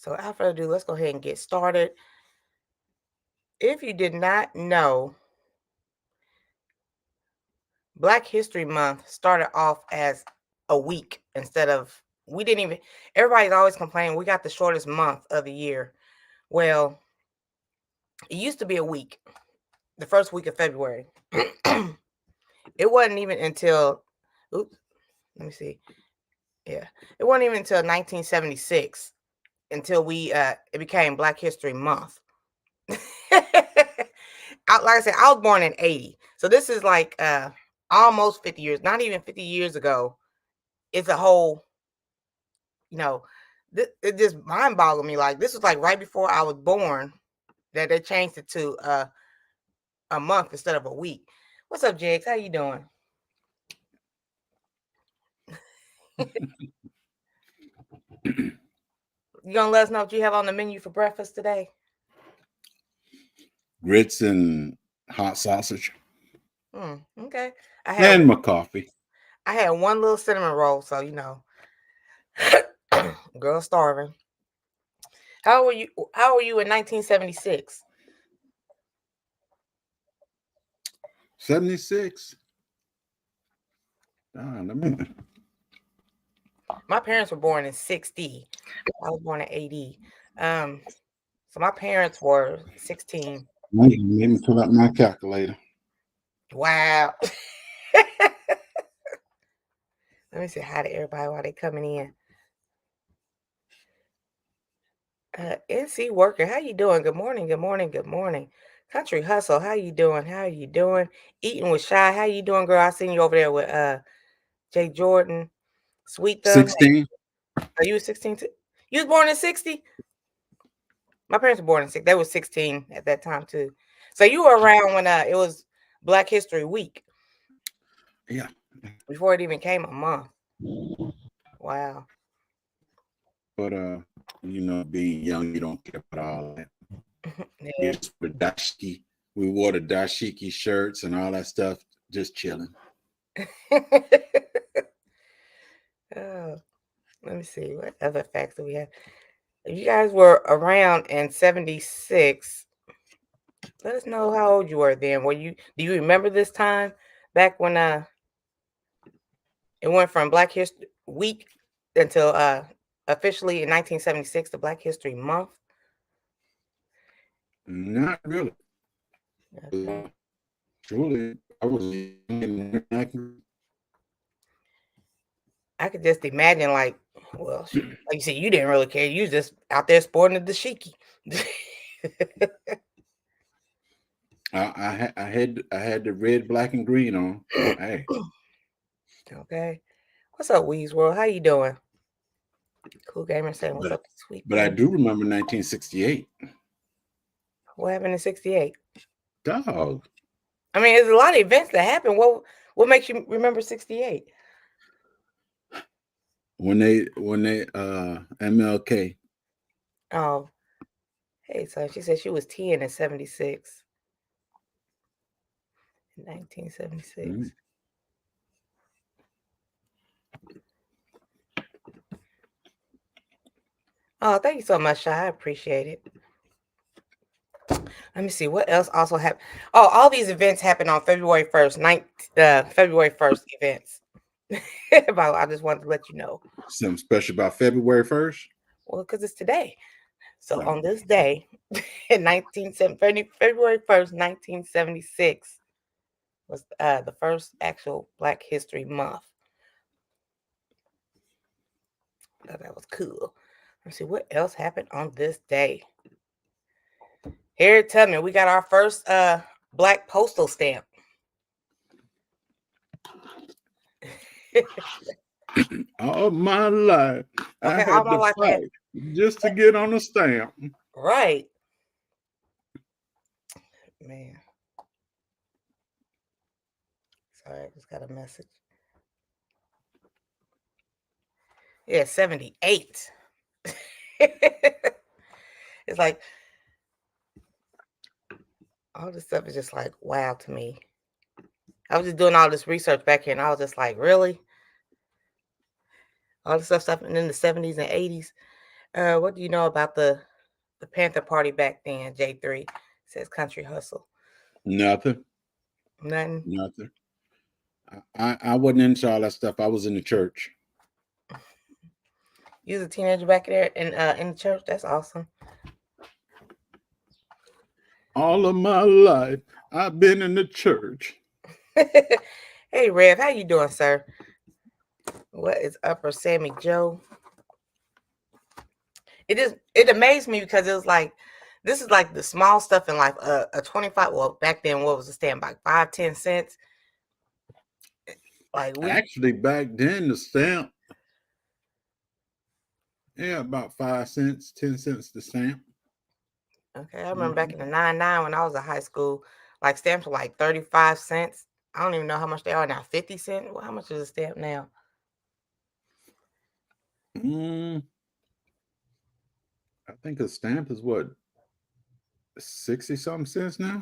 So without further ado, let's go ahead and get started. If you did not know, Black History Month started off as a week instead of, everybody's always complaining we got the shortest month of the year. Well, it used to be a week, the first week of February. It wasn't even until, oops, let me see. Yeah, it wasn't even until 1976 until it became Black History Month. Like I said, I was born in 80. So this is like almost 50 years, not even 50 years ago. It's a whole, it just mind boggled me. Like this was like right before I was born that they changed it to a month instead of a week. What's up, Jigs? How you doing? You gonna let us know what you have on the menu for breakfast today? Grits and hot sausage. Okay. And my coffee. I had one little cinnamon roll, so girl starving. How were you in 1976? 76. My parents were born in 60. I was born in 80. So my parents were 16. Let me pull up my calculator. Wow. Let me say hi to everybody while they coming in. NC Worker, how you doing? Good morning, good morning, good morning. Country Hustle, how you doing? How you doing? Eating with Shy, how you doing, girl? I seen you over there with Jay Jordan. Sweet Thumb. 16. Are you 16 too? You was born in 60? My parents were born in 60. They were 16 at that time too. So you were around when it was Black History Week. Yeah. Before it even came a month. Wow. But being young, you don't care about all that. Yeah. We wore the dashiki shirts and all that stuff, just chilling. Oh, let me see. What other facts do we have? If you guys were around in 76, let us know how old you were then. Do you remember this time back when it went from Black History Week until officially in 1976 to Black History Month? Not really. Okay. Truly, I was I could just imagine, like you said, you didn't really care. You was just out there sporting the dashiki. I had the red, black, and green on. Hey. Okay. What's up, Weez World? How you doing? Cool Gamer saying, what's up, sweet? But I do remember 1968. What happened in 68? Dog. I mean, there's a lot of events that happened. What makes you remember 68? When they MLK. Oh, hey, so she said she was 10 in 76. 1976. Mm-hmm. Oh, thank you so much, Shy. I appreciate it. Let me see what else also happened. Oh, all these events happened on February 1st, February 1st events. I just wanted to let you know. Something special about February 1st? Well, because it's today. So on this day, in February 1st, 1976, was the first actual Black History Month. Oh, that was cool. Let's see what else happened on this day. Here, tell me, we got our first Black postal stamp. All my life, I had to fight just to get on the stamp. Right. Man. Sorry, I just got a message. Yeah, 78. It's like all this stuff is just like wow to me. I was just doing all this research back here and I was just like, really? All this stuff happened in the 70s and 80s. What do you know about the Panther Party back then? J3 says Country Hustle. Nothing. Nothing. Nothing. I wasn't into all that stuff. I was in the church. You was a teenager back there in the church. That's awesome. All of my life, I've been in the church. Hey, Rev, how you doing, sir? What is Upper Sammy Joe? It amazed me because it was like, this is like the small stuff in life. A 25. Well, back then, what was the stamp? Like 5-10 cents. Like Actually, back then the stamp, yeah, about 5 cents, 10 cents the stamp. Okay, I remember back in the 99 when I was in high school, like stamps were like 35 cents. I don't even know how much they are now. 50 cents. Well, how much is a stamp now? I think a stamp is what, 60 something cents now.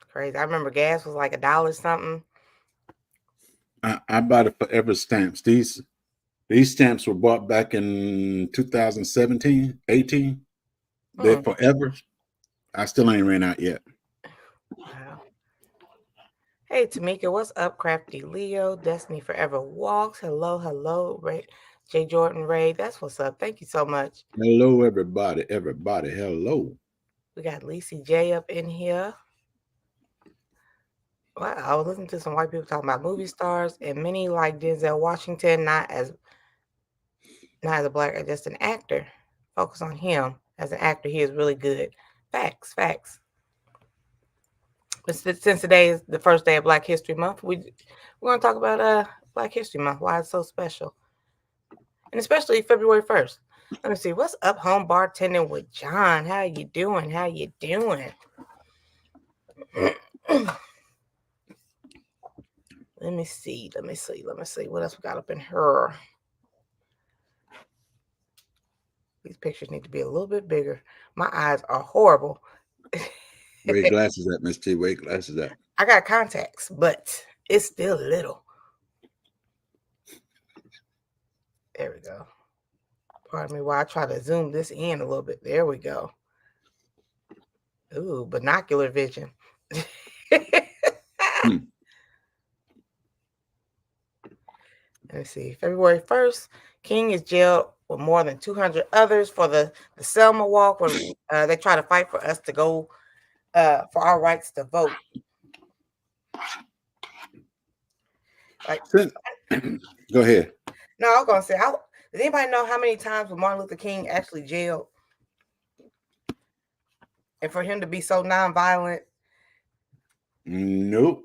Crazy. I remember gas was like $1 something. I bought the Forever stamps. These stamps were bought back in 2017, 18. They're forever. I still ain't ran out yet. Wow. Hey, Tamika, what's up? Crafty Leo, Destiny Forever Walks. Hello, Ray, J. Jordan Ray. That's what's up. Thank you so much. Hello, everybody. Hello. We got Lacey J up in here. Wow, I was listening to some white people talking about movie stars, and many like Denzel Washington, not as a black, just an actor. Focus on him as an actor. He is really good. Facts. But since today is the first day of Black History Month, we're going to talk about Black History Month, why it's so special, and especially February 1st. Let me see. What's up, home bartending with John? How you doing? Let me see. What else we got up in her? These pictures need to be a little bit bigger. My eyes are horrible. Where your glasses at, Miss T? Where your glasses at? I got contacts, but it's still little. There we go. Pardon me while I try to zoom this in a little bit. There we go. Ooh, binocular vision. Let me see. February 1st, King is jailed with more than 200 others for the Selma Walk, when they try to fight for us to go for our rights to vote. Like, go ahead. No, I was gonna say, does anybody know how many times was Martin Luther King actually jailed? And for him to be so nonviolent? Nope.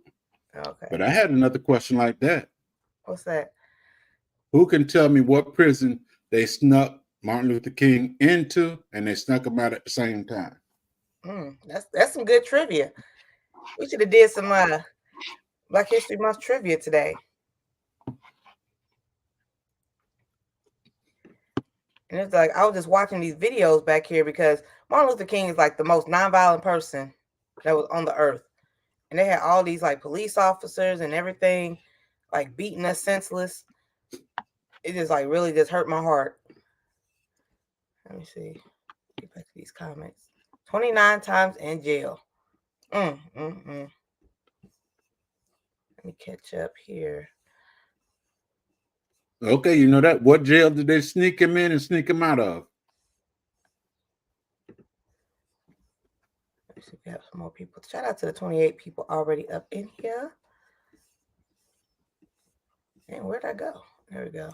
Okay. But I had another question like that. What's that? Who can tell me what prison they snuck Martin Luther King into and they snuck him out at the same time? That's some good trivia. We should have did some Black History Month trivia today. And it's like, I was just watching these videos back here because Martin Luther King is like the most nonviolent person that was on the earth. And they had all these like police officers and everything, like beating us senseless. It just like really just hurt my heart. Let me see. Get back to these comments. 29 times in jail. Let me catch up here. Okay, you know that. What jail did they sneak him in and sneak him out of? Let's see if we have some more people. Shout out to the 28 people already up in here. And where'd I go? There we go.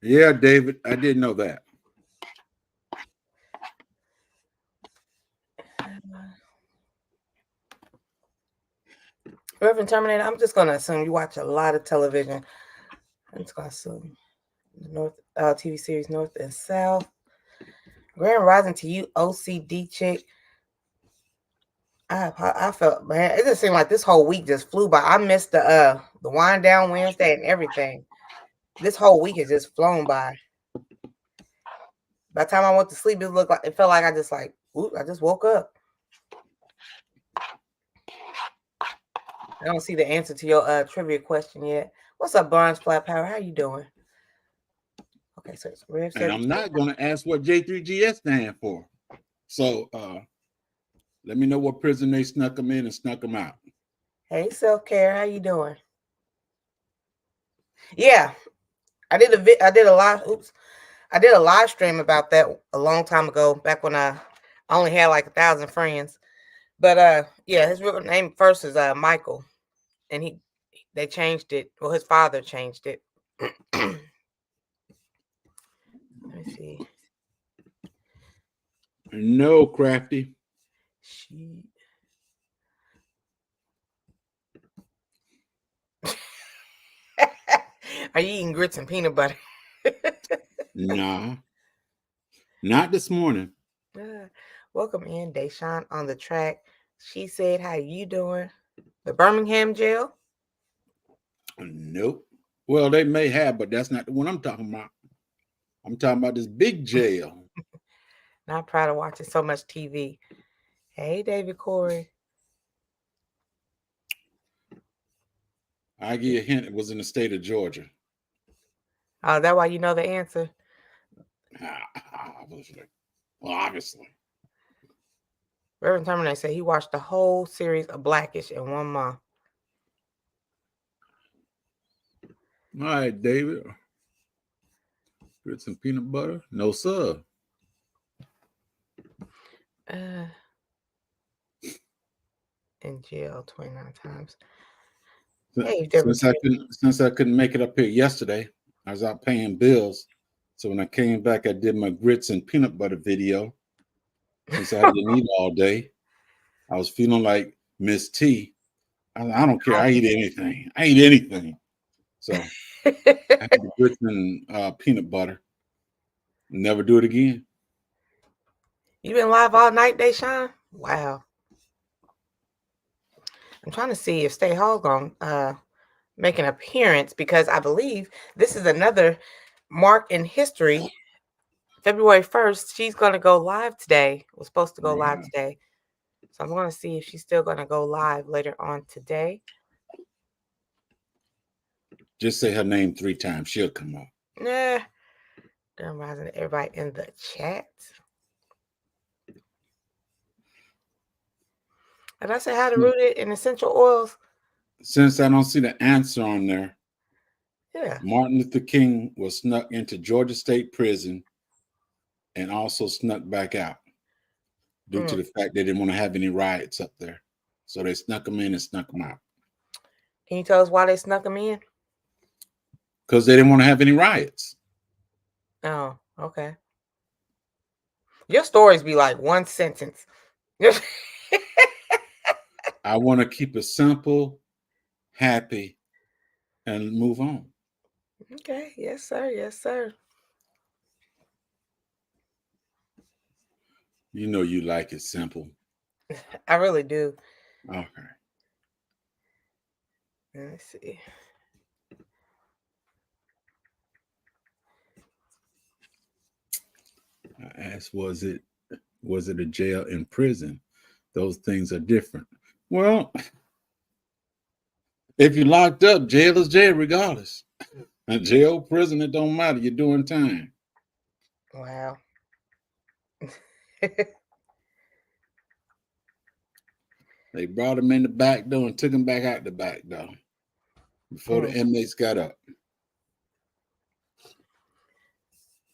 Yeah, David, I didn't know that. Reverend Terminator, I'm just going to assume you watch a lot of television. I'm just going to assume the North TV series North and South. Grand Rising to you, OCD chick. I felt, man, it just seemed like this whole week just flew by. I missed the wind down Wednesday and everything. This whole week has just flown by. By the time I went to sleep, it felt like I just woke up. I don't see the answer to your trivia question yet. What's up, Barnes Flat Power? How you doing? Okay, so it's Rev And I'm 72. not going to ask what J3GS stand for. So let me know what prison they snuck them in and snuck them out. Hey, self-care, how you doing? Yeah, I did a live stream about that a long time ago, back when I only had like 1,000 friends. But yeah, his real name first is Michael, and they changed it. Well, his father changed it. Let me see. No, Crafty. She. Are you eating grits and peanut butter? Nah, not this morning. Welcome in, Deshaun on the track. She said, "How you doing?" The Birmingham jail. Nope. Well, they may have, but that's not the one I'm talking about. I'm talking about this big jail. Not proud of watching so much TV. Hey, David Corey. I give you a hint. It was in the state of Georgia. Oh, is that why you know the answer? Obviously. Well, obviously. Reverend Terminator said he watched the whole series of Blackish in 1 month. All right, David. Get some peanut butter? No, sir. In jail 29 times. Hey, since I couldn't make it up here yesterday, I was out paying bills. So when I came back, I did my grits and peanut butter video. Since I didn't eat all day, I was feeling like Miss T. I don't care. I eat anything. I eat anything. So I had the grits and peanut butter. Never do it again. You been live all night, Deshaun? Wow. I'm trying to see if Stay Hall gonna make an appearance, because I believe this is another mark in history. February 1st, she's gonna go live today. Was supposed to go live today. So I'm gonna see if she's still gonna go live later on today. Just say her name 3 times. She'll come up. Nah. I'm rising to everybody in the chat. And I said how to root it in essential oils. Since I don't see the answer on there, Yeah. Martin Luther King was snuck into Georgia State Prison and also snuck back out due to the fact they didn't want to have any riots up there. So they snuck him in and snuck him out. Can you tell us why they snuck him in? Because they didn't want to have any riots. Oh, okay. Your stories be like one sentence. I want to keep it simple, happy, and move on. Okay. Yes, sir. Yes, sir. You know you like it simple. I really do. Okay. Let's see. I asked, was it a jail in prison? Those things are different. Well, if you're locked up, jail is jail regardless. And jail, prison, it don't matter. You're doing time. Wow. They brought him in the back door and took him back out the back door before the inmates got up.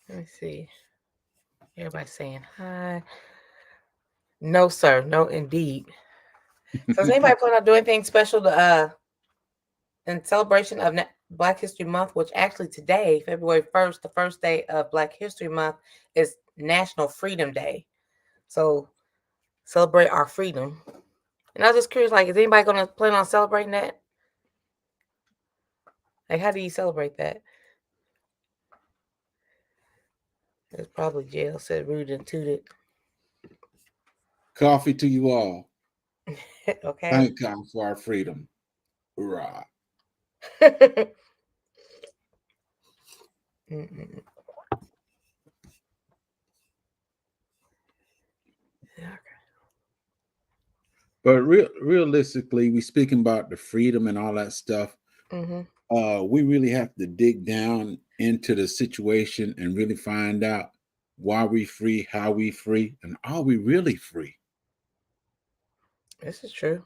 Let me see. Everybody saying hi. No, sir. No, indeed. So does anybody plan on doing anything special to in celebration of Black History Month, which actually today, February 1st, the first day of Black History Month, is National Freedom Day. So celebrate our freedom. And I was just curious, like, is anybody gonna plan on celebrating that? Like, how do you celebrate that? It's probably jail, said Rude and Tooted. Coffee to you all. Okay. Thank God for our freedom. Hoorah. Mm-mm. Okay. But realistically, we speaking about the freedom and all that stuff. Mm-hmm. we really have to dig down into the situation and really find out why we free, how we free, and are we really free? This is true.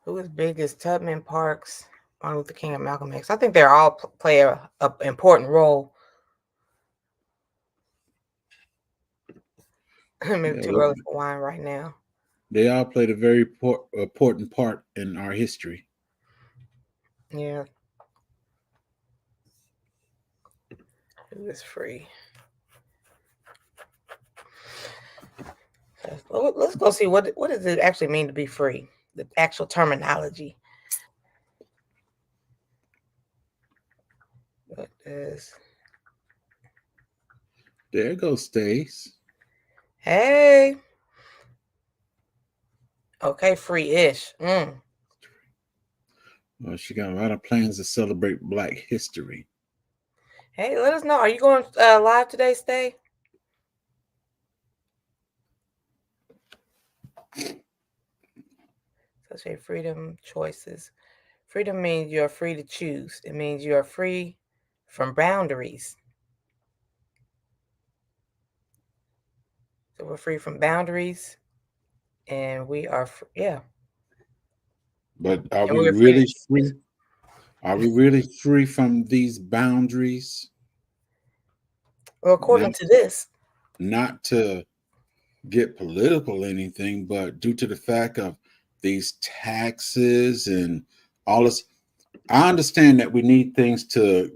Who is biggest? Tubman, Parks, Martin Luther King, and Malcolm X. I think they all play a important role. Maybe Yeah, too early for wine right now. they all played a very important part in our history. Yeah. Who is free? Let's go see what does it actually mean to be free. The actual terminology. What is? There goes Stace. Hey. Okay, free-ish. Well, she got a lot of plans to celebrate Black history. Hey, let us know. Are you going live today, Stay? So say freedom choices. Freedom means you're free to choose. It means you are free from boundaries. So we're free from boundaries, and we are, yeah. But are And we we're free to really choose. free? Are we really free from these boundaries? Well, according to this, Not to get political or anything, but due to the fact of these taxes and all this, I understand that we need things to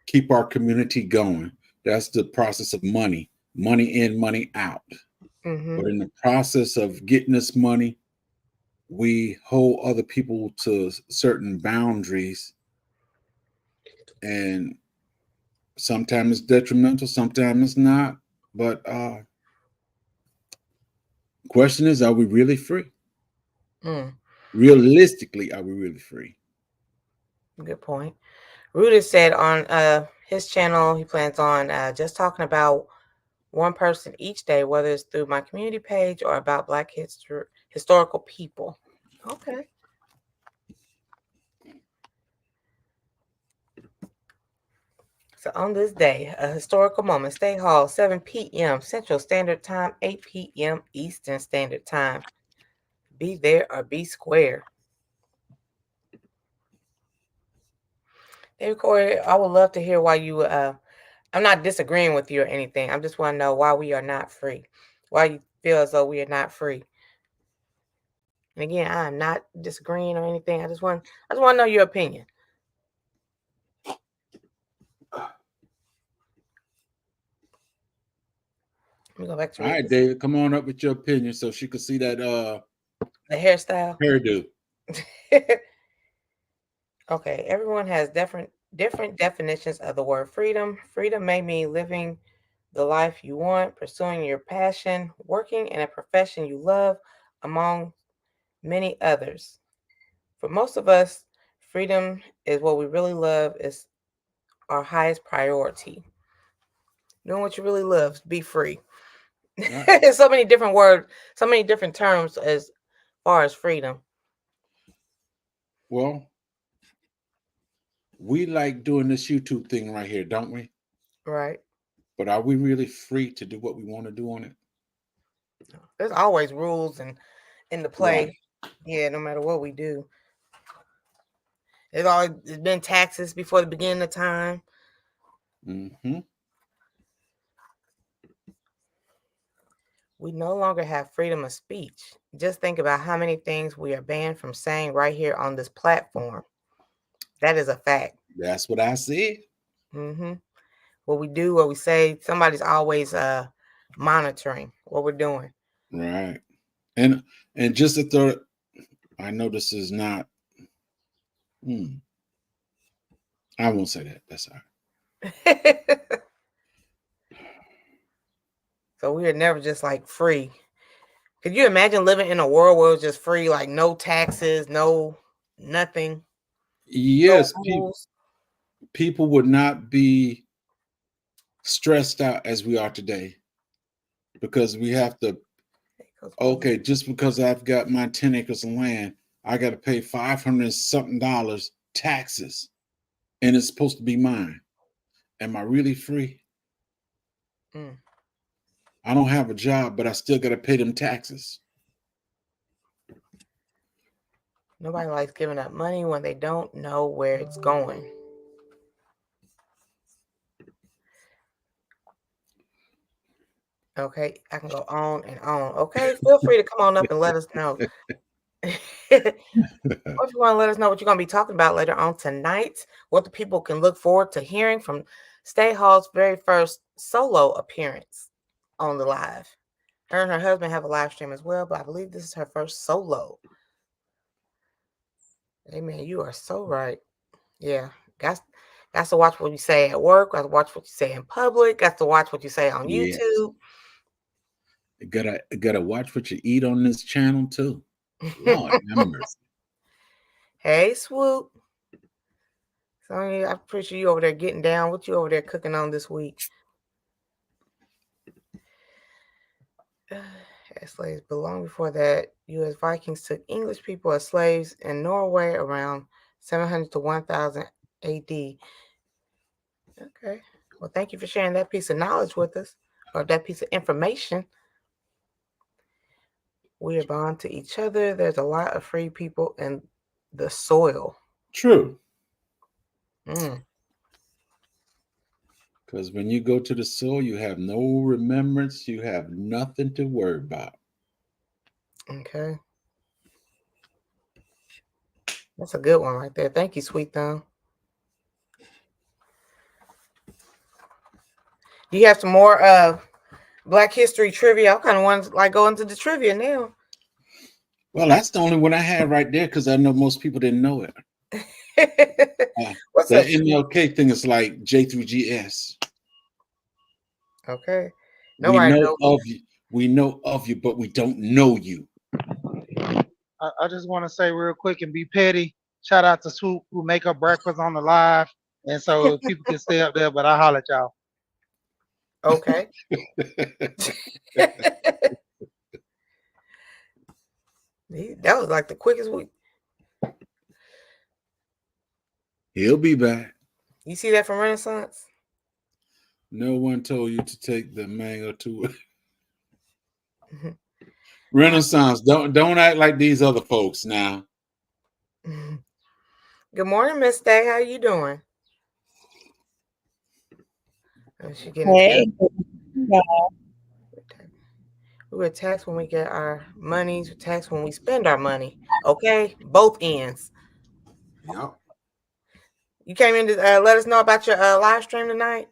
keep our community going. That's the process of money in, money out. But in the process of getting this money, we hold other people to certain boundaries, and sometimes it's detrimental, sometimes it's not. But question is, are we really free? Realistically, are we really free? Good point. Rudy said on his channel he plans on just talking about one person each day, whether it's through my community page or about Black historical people. Okay. So on this day, a historical moment, State Hall, 7 p.m. Central Standard Time, 8 p.m. Eastern Standard Time. Be there or be square. Hey, Corey, I would love to hear why you, I'm not disagreeing with you or anything. I just want to know why we are not free. Why you feel as though we are not free. And again, I am not disagreeing or anything. I just want to know your opinion. Let me go back to all right, David, come on up with your opinion so she could see that the hairstyle. Hairdo. Okay, everyone has different definitions of the word freedom. Freedom may mean living the life you want, pursuing your passion, working in a profession you love, among many others. For most of us, freedom is what we really love, is our highest priority. Doing what you really love, be free. Right. So many different words, so many different terms as far as freedom. Well, we like doing this YouTube thing right here, don't we? Right. But are we really free to do what we want to do on it? There's always rules and in the play. Right. Yeah, no matter what we do. It's been taxes before the beginning of time. Mm-hmm. We no longer have freedom of speech. Just think about how many things we are banned from saying right here on this platform. That is a fact. That's what I said. What we do, what we say, somebody's always monitoring what we're doing. Right. And just a thought, I know this is not. I won't say that. That's all right. So we are never just like free. Could you imagine living in a world where it's just free, like no taxes, no nothing? Yes, No people would not be stressed out as we are today, because we have to, okay, just because I've got my 10 acres of land, I got to pay $500 something taxes, and it's supposed to be mine. Am I really free? Mm. I don't have a job, but I still got to pay them taxes. Nobody likes giving up money when they don't know where it's going. Okay, I can go on and on. Okay, feel free to come on up and let us know. Or if you want to let us know what you're going to be talking about later on tonight, what the people can look forward to hearing from Stay Hall's very first solo appearance on the live. Her and her husband have a live stream as well, but I believe this is her first solo. Amen. You are so right. Yeah. Got to watch what you say at work. Got to watch what you say in public. Got to watch what you say on Yes. YouTube. Gotta watch what you eat on this channel too. Lord have mercy. Hey, Swoop. Sonya, I appreciate you over there getting down. What you over there cooking on this week? As slaves belong before that, U.S. Vikings took English people as slaves in Norway around 700 to 1000 A.D. Okay. Well, thank you for sharing that piece of knowledge with us, or that piece of information. We are bound to each other. There's a lot of free people in the soil. True. Mm. Because when you go to the soil, you have no remembrance. You have nothing to worry about. Okay. That's a good one right there. Thank you, Sweet Thumb. Do you have some more Black History trivia? I kind of want to like go into the trivia now. Well, that's the only one I had right there because I know most people didn't know it. What's the up? MLK thing is like J through GS. Okay. We know of you. We know of you, but we don't know you. I just want to say real quick and be petty. Shout out to Swoop who make up breakfast on the live, and so people can stay up there. But I holler at y'all. Okay. That was like the quickest week. He'll be back. You see that from Renaissance? No one told you to take the mango to it. Renaissance, don't act like these other folks now. Good morning, Miss Day. How you doing? She getting Hey, we're taxed when we get our monies. We're taxed when we spend our money. Okay, both ends. Yep. You came in to let us know about your live stream tonight.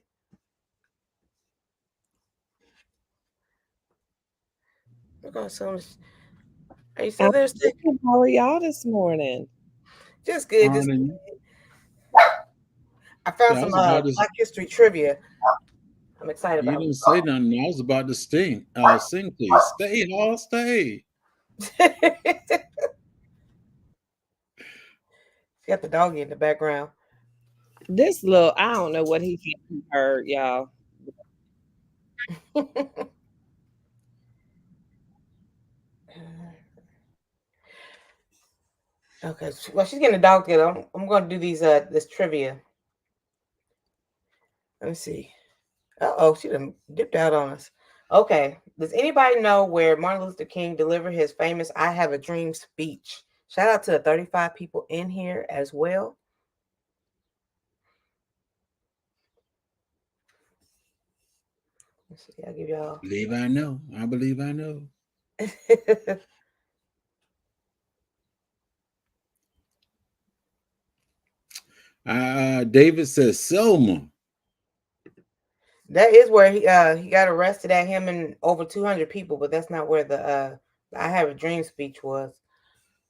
We're gonna assume. Are you still there, Stick? how are y'all this morning? Just good. Just good. I found some Black History trivia. I'm excited about it. You didn't say nothing. I was about to sing, please. Stay, Hall, stay. Got the doggy in the background. This little, I don't know what he heard, y'all. Okay, well, she's getting a dog together. I'm going to do these this trivia. Let me see. Uh-oh, she done dipped out on us. Okay, does anybody know where Martin Luther King delivered his famous "I Have a Dream" speech? Shout out to the 35 people in here as well. Let's see, I'll give y'all. Believe I know. I believe I know. David says Selma. That is where he got arrested at, him and over 200 people, but that's not where the "I Have a Dream" speech was.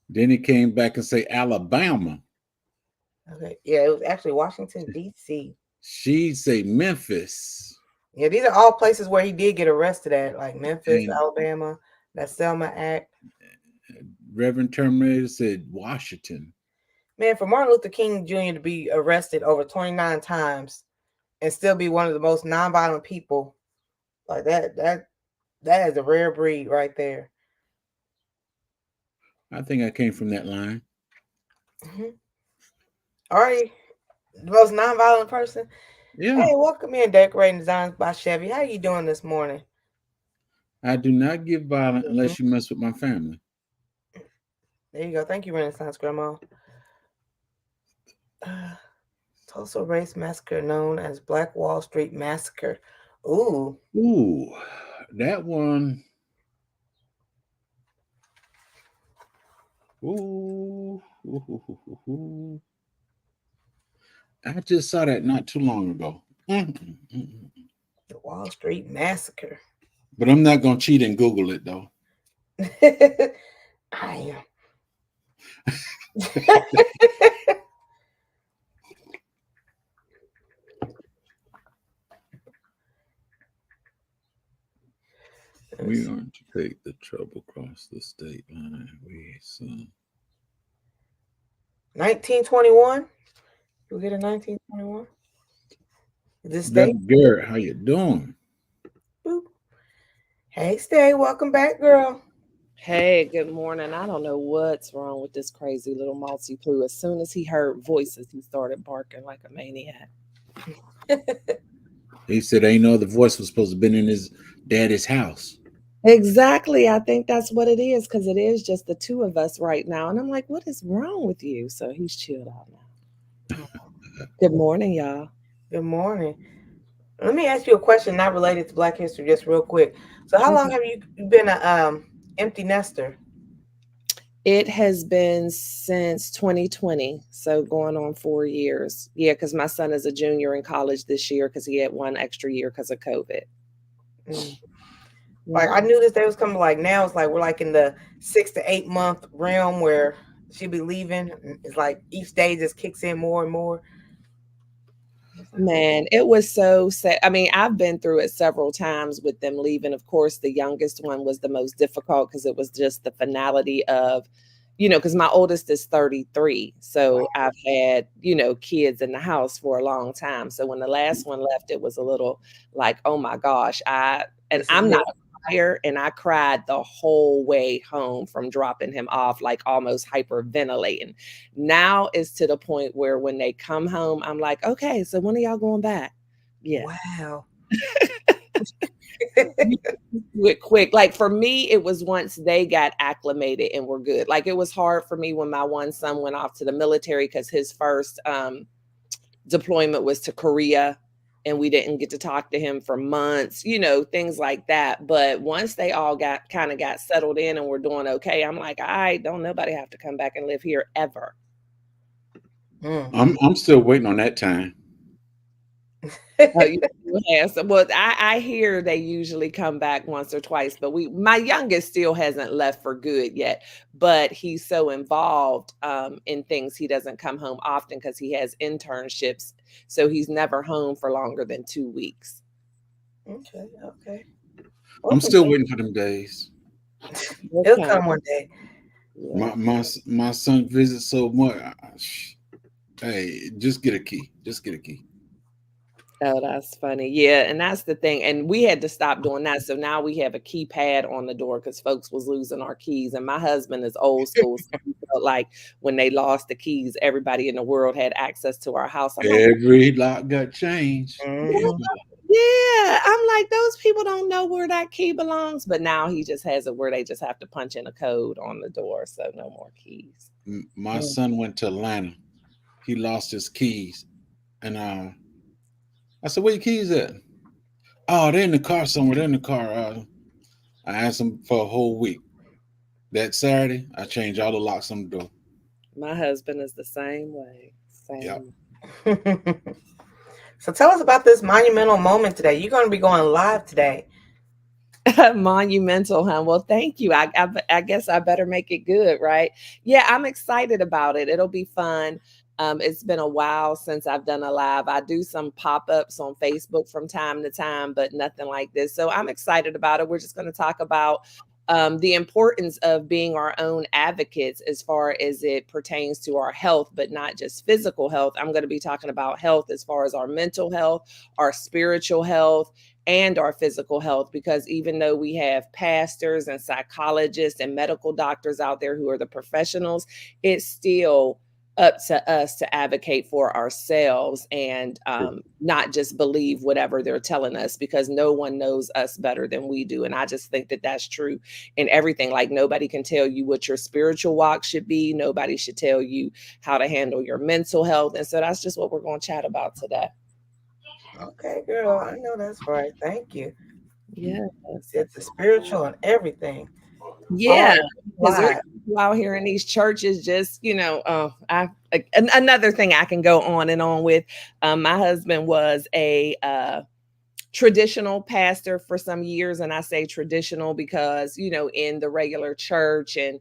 Then he came back and say Alabama. Okay, yeah, it was actually Washington, D.C. She'd say Memphis. Yeah, these are all places where he did get arrested at, like Memphis, Alabama, that Selma Act. Reverend Terminator said Washington. Man, for Martin Luther King Jr. to be arrested over 29 times and still be one of the most nonviolent people, like that is a rare breed right there. I think I came from that line. Mhm. All right. The most nonviolent person. Yeah. Hey, welcome in Decorating Designs by Chevy. How you doing this morning? I do not get violent unless you mess with my family. There you go. Thank you, Renaissance Grandma. Tulsa Race Massacre, known as Black Wall Street Massacre. Ooh. Ooh, that one. Ooh. I just saw that not too long ago. The Wall Street Massacre. But I'm not going to cheat and Google it, though. I am. We aren't to take the trouble across the state line. We 1921. You get a 1921. This day. Garrett, how you doing? Boop. Hey, Stay. Welcome back, girl. Hey, good morning. I don't know what's wrong with this crazy little Maltese Pooh. As soon as he heard voices, he started barking like a maniac. He said ain't no other voice was supposed to have been in his daddy's house. Exactly. I think that's what it is, because it is just the two of us right now. And I'm like, what is wrong with you? So he's chilled out now. Good morning, y'all. Good morning. Let me ask you a question not related to Black history, just real quick. So how long have you been a empty nester? It has been since 2020, so going on 4 years. Yeah, because my son is a junior in college this year because he had one extra year because of COVID. Like I knew this day was coming. Like now, it's like we're like in the 6 to 8 month realm where she'll be leaving. It's like each day just kicks in more and more. Man, it was so sad. I mean, I've been through it several times with them leaving. Of course, the youngest one was the most difficult because it was just the finality of, because my oldest is 33. So I've had, kids in the house for a long time. So when the last one left, it was a little like, oh my gosh, I'm not a crier, and I cried the whole way home from dropping him off, like almost hyperventilating. Now it's to the point where when they come home, I'm like, okay, so when are y'all going back? Yeah. Wow. Quick. Like for me, it was once they got acclimated and were good. Like it was hard for me when my one son went off to the military because his first deployment was to Korea, and we didn't get to talk to him for months, things like that. But once they all got settled in and were doing okay, I'm like, don't nobody have to come back and live here ever. I'm still waiting on that time. Well, I hear they usually come back once or twice, but my youngest still hasn't left for good yet. But he's so involved in things, he doesn't come home often because he has internships. So he's never home for longer than 2 weeks. Okay. I'm still waiting for them days. It'll come one day. Yeah. My son visits so much. Hey, just get a key. Oh, that's funny. Yeah, and that's the thing. And we had to stop doing that. So now we have a keypad on the door because folks was losing our keys. And my husband is old school. So he felt like when they lost the keys, everybody in the world had access to our house. Every lock got changed. Yeah, I'm like, those people don't know where that key belongs. But now he just has it where they just have to punch in a code on the door. So no more keys. My son went to Atlanta. He lost his keys. And I said, where your keys at? Oh, they're in the car somewhere. They're in the car. I asked him for a whole week. That Saturday, I changed all the locks on the door. My husband is the same way. Yep. So tell us about this monumental moment today. You're going to be going live today. Monumental, huh? Well, thank you. I guess I better make it good, right? Yeah, I'm excited about it. It'll be fun. It's been a while since I've done a live. I do some pop-ups on Facebook from time to time, but nothing like this. So I'm excited about it. We're just going to talk about the importance of being our own advocates as far as it pertains to our health, but not just physical health. I'm going to be talking about health as far as our mental health, our spiritual health, and our physical health, because even though we have pastors and psychologists and medical doctors out there who are the professionals, it's still up to us to advocate for ourselves and not just believe whatever they're telling us, because no one knows us better than we do. And I just think that that's true in everything. Like, nobody can tell you what your spiritual walk should be. Nobody should tell you how to handle your mental health. And so that's just what we're going to chat about today. Okay, girl, I know that's right. Thank you. Yeah. It's the spiritual and everything. Yeah. Because Why? there's people out here in these churches just, another thing I can go on and on with. My husband was a traditional pastor for some years. And I say traditional because, in the regular church and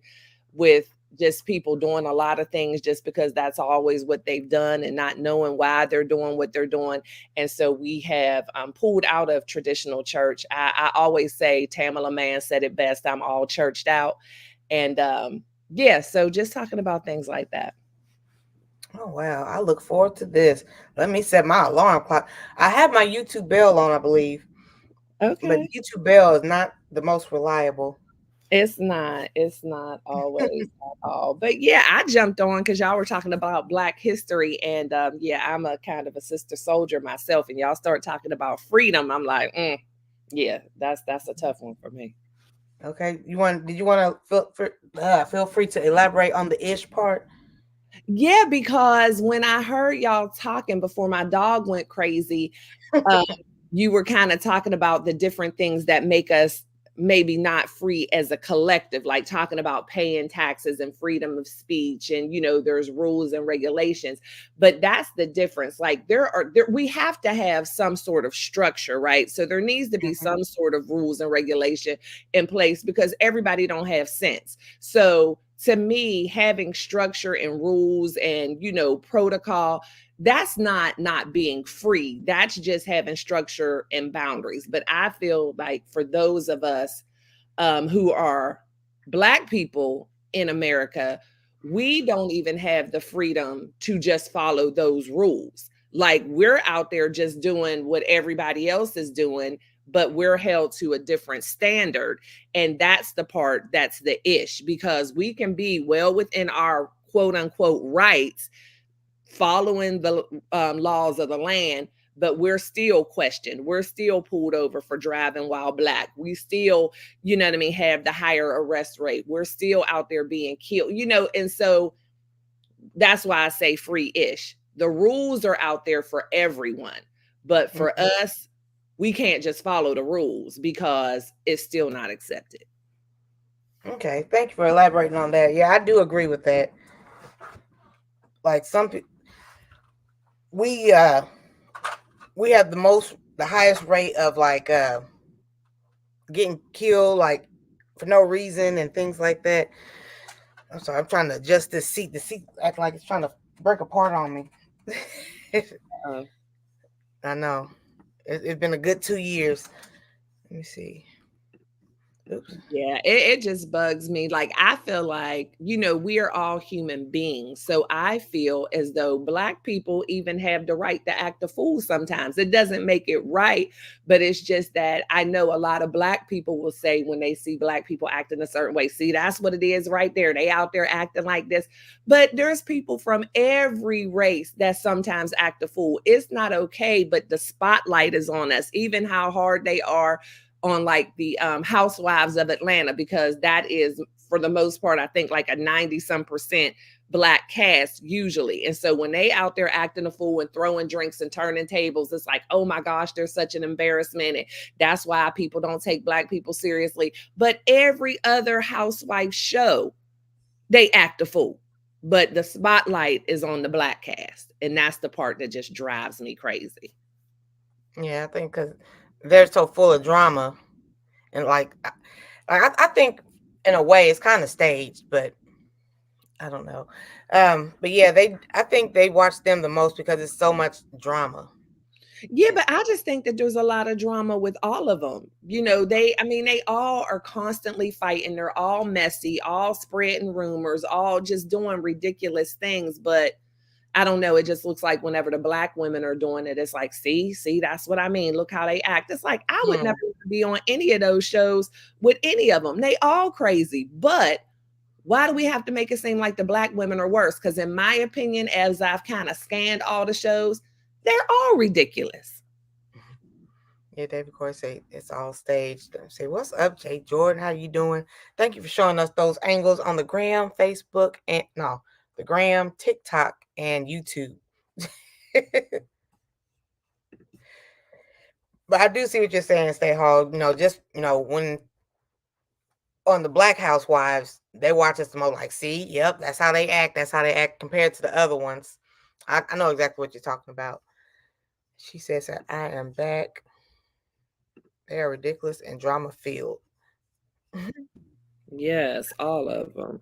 with just people doing a lot of things just because that's always what they've done and not knowing why they're doing what they're doing. And so we have pulled out of traditional church. I always say Tamala Mann said it best, I'm all churched out. And so just talking about things like that. Oh, wow. I look forward to this. Let me set my alarm clock. I have my YouTube bell on, I believe. Okay. But YouTube bell is not the most reliable. It's not always at all. But yeah, I jumped on because y'all were talking about Black history. And I'm a kind of a sister soldier myself. And y'all start talking about freedom. I'm like, yeah, that's a tough one for me. Okay. Did you want to feel free to elaborate on the ish part? Yeah, because when I heard y'all talking before my dog went crazy, you were kind of talking about the different things that make us maybe not free as a collective, like talking about paying taxes and freedom of speech. And, there's rules and regulations, but that's the difference. Like we have to have some sort of structure, right? So there needs to be some sort of rules and regulation in place because everybody don't have sense. So to me, having structure and rules and, protocol, that's not being free. That's just having structure and boundaries. But I feel like for those of us who are Black people in America, we don't even have the freedom to just follow those rules. Like, we're out there just doing what everybody else is doing, but we're held to a different standard. And that's the part that's the ish, because we can be well within our quote unquote rights, following the laws of the land, but we're still questioned. We're still pulled over for driving while Black. We still, have the higher arrest rate. We're still out there being killed, and so that's why I say free-ish. The rules are out there for everyone, but for us, we can't just follow the rules because it's still not accepted. Okay, thank you for elaborating on that. Yeah, I do agree with that. Like, some people, we have the highest rate of getting killed like for no reason and things like that. I'm sorry, I'm trying to adjust this seat. The seat act like it's trying to break apart on me. I know. It's been a good 2 years. Let me see. Oops. Yeah, it just bugs me. Like, I feel like, we are all human beings. So I feel as though Black people even have the right to act a fool sometimes. It doesn't make it right, but it's just that I know a lot of Black people will say when they see Black people acting a certain way, see, that's what it is right there. They out there acting like this. But there's people from every race that sometimes act a fool. It's not okay, but the spotlight is on us, even how hard they are on like the Housewives of Atlanta, because that is, for the most part, I think like a 90-some% Black cast usually. And so when they out there acting a fool and throwing drinks and turning tables, it's like, oh my gosh, they're such an embarrassment. And that's why people don't take Black people seriously. But every other housewife show, they act a fool. But the spotlight is on the Black cast. And that's the part that just drives me crazy. Yeah, I think because they're so full of drama, and I think in a way it's kind of staged, but I don't know. But yeah, I think they watch them the most because it's so much drama. Yeah, but I just think that there's a lot of drama with all of them. They all are constantly fighting. They're all messy, all spreading rumors, all just doing ridiculous things. But I don't know. It just looks like whenever the Black women are doing it, it's like, see, that's what I mean. Look how they act. It's like, I would never be on any of those shows with any of them. They all crazy. But why do we have to make it seem like the Black women are worse? Because in my opinion, as I've kind of scanned all the shows, they're all ridiculous. Yeah, David Corey say it's all staged. Say, what's up, Jay Jordan? How you doing? Thank you for showing us those angles on the gram, Facebook, the gram, TikTok, and YouTube. But I do see what you're saying, Stay Hall. When on the Black Housewives, they watch us the most like, see, yep, that's how they act. That's how they act compared to the other ones. I know exactly what you're talking about. She says that I am back. They are ridiculous and drama filled. Yes, all of them.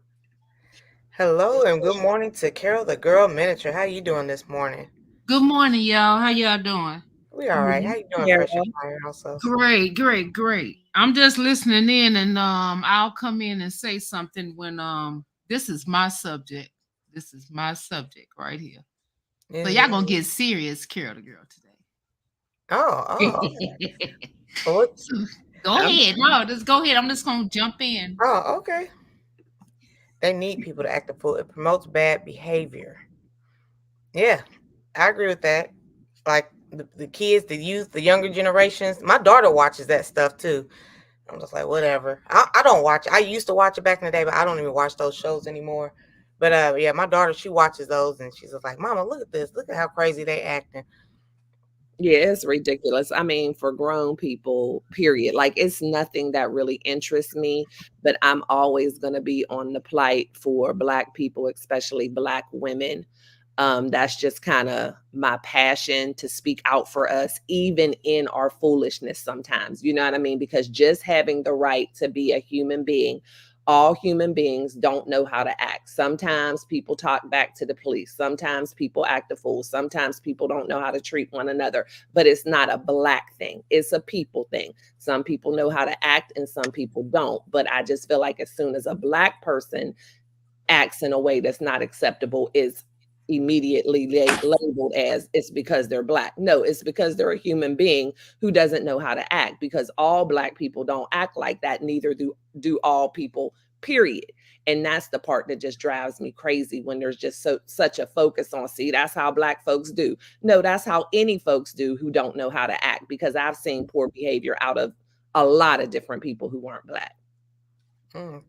Hello and good morning to Carol the Girl Miniature. How you doing this morning? Good morning, y'all. How y'all doing? We all right. How you doing, Carol? Fresh and Fire also? Great. I'm just listening in, and I'll come in and say something when this is my subject. This is my subject right here. Yeah. So y'all gonna get serious, Carol the Girl, today. Oh. Okay. Go ahead. No, just go ahead. I'm just gonna jump in. Oh, okay. They need people to act a fool. It promotes bad behavior. Yeah, I agree with that. Like the kids, the youth, the younger generations. My daughter watches that stuff too. I'm just like, whatever. I don't watch it. I used to watch it back in the day, but I don't even watch those shows anymore. But yeah, my daughter, she watches those and she's just like, Mama, look at this. Look at how crazy they acting. Yeah, it's ridiculous. I mean, for grown people, period. Like, it's nothing that really interests me, but I'm always going to be on the plight for Black people, especially Black women. That's just kind of my passion to speak out for us, even in our foolishness sometimes. You know what I mean? Because just having the right to be a human being, all human beings don't know how to act. Sometimes people talk back to the police. Sometimes people act a fool. Sometimes people don't know how to treat one another. But it's not a Black thing. It's a people thing. Some people know how to act and some people don't. But I just feel like as soon as a Black person acts in a way that's not acceptable, is immediately labeled as it's because they're Black. No, it's because they're a human being who doesn't know how to act, because all Black people don't act like that. Neither do all people, period. And that's the part that just drives me crazy, when there's just such a focus on, see, that's how Black folks do. No, that's how any folks do who don't know how to act, because I've seen poor behavior out of a lot of different people who weren't Black.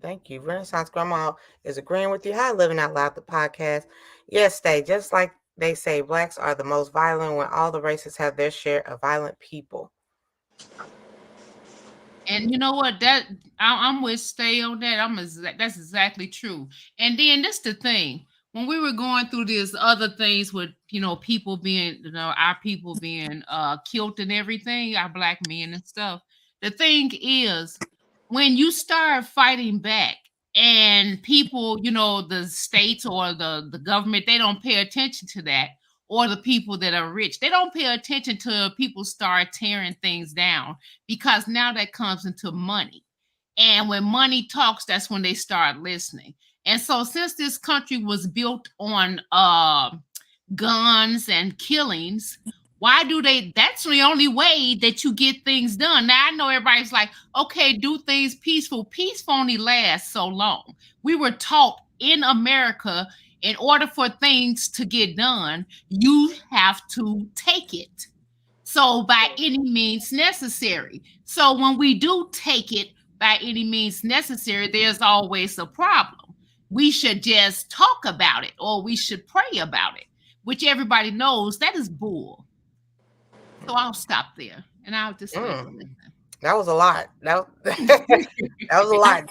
Thank you. Renaissance Grandma is agreeing with you. Hi, Living Out Loud, the podcast. Yes, just like they say, Blacks are the most violent when all the races have their share of violent people. And you know what? That I'm with Stay on that. That's exactly true. And then that's the thing. When we were going through these other things with, people being, our people being killed and everything, our Black men and stuff. The thing is, when you start fighting back and people, the states or the government, they don't pay attention to that, or the people that are rich, they don't pay attention to people start tearing things down, because now that comes into money. And when money talks, that's when they start listening. And so since this country was built on guns and killings, that's the only way that you get things done. Now, I know everybody's like, okay, do things peaceful. Peaceful only lasts so long. We were taught in America, in order for things to get done, you have to take it. So by any means necessary. So when we do take it by any means necessary, there's always a problem. We should just talk about it, or we should pray about it, which everybody knows that is bull. So I'll stop there, and I'll just listen. That was a lot. That was a lot.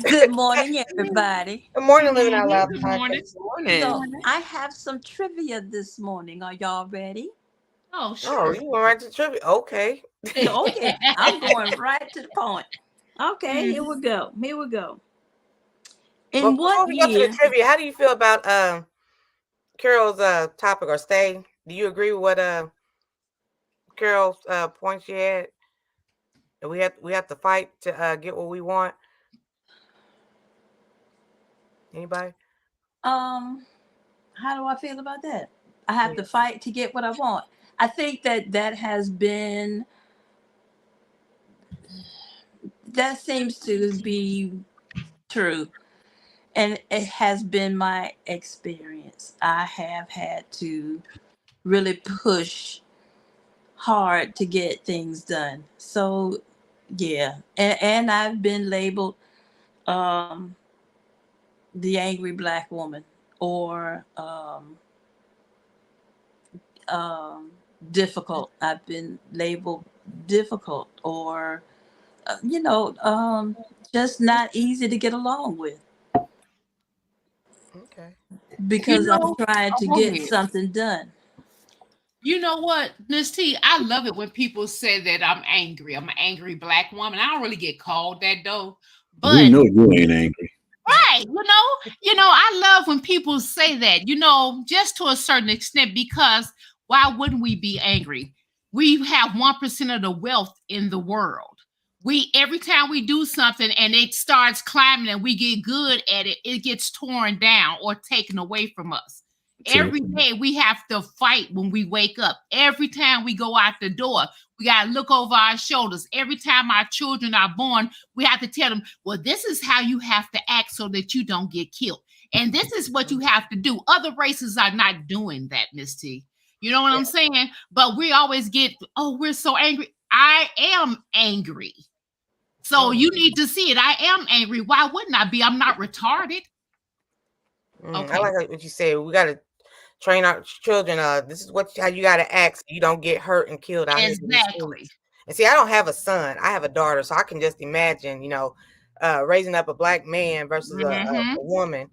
Good morning, everybody. Good morning, Living Out Loud. Good morning. So I have some trivia this morning. Are y'all ready? Oh, sure. Oh, you went right to trivia. Okay. Okay, I'm going right to the point. Okay, here we go. In what year? Before we go to the trivia, how do you feel about Carol's topic, or Stay? Do you agree with what Carol's point she had? And we have to fight to get what we want. Anybody? How do I feel about that? I have to fight to get what I want. I think that seems to be true. And it has been my experience. I have had to really push hard to get things done. So yeah. And I've been labeled the angry Black woman, or difficult. I've been labeled difficult, or just not easy to get along with, Okay. because I'm know, trying to go get ahead. something done. You know what, Miss T, I love it when people say that I'm angry. I'm an angry Black woman. I don't really get called that though. But We know you ain't angry. right, I love when people say that, just to a certain extent, because why wouldn't we be angry? We have 1% of the wealth in the world. Every time we do something and it starts climbing and we get good at it, it gets torn down or taken away from us. Every day we have to fight when we wake up. Every time we go out the door, we got to look over our shoulders. Every time our children are born, we have to tell them, well, this is how you have to act so that you don't get killed. And this is what you have to do. Other races are not doing that, Miss T. You know what I'm saying? But we always get, oh, we're so angry. I am angry. So you need to see it. I am angry. Why wouldn't I be? I'm not retarded. Okay. I like what you said. We got to train our children. This is how you got to act so you don't get hurt and killed out here. Exactly. And see, I don't have a son. I have a daughter, so I can just imagine, raising up a Black man versus a woman.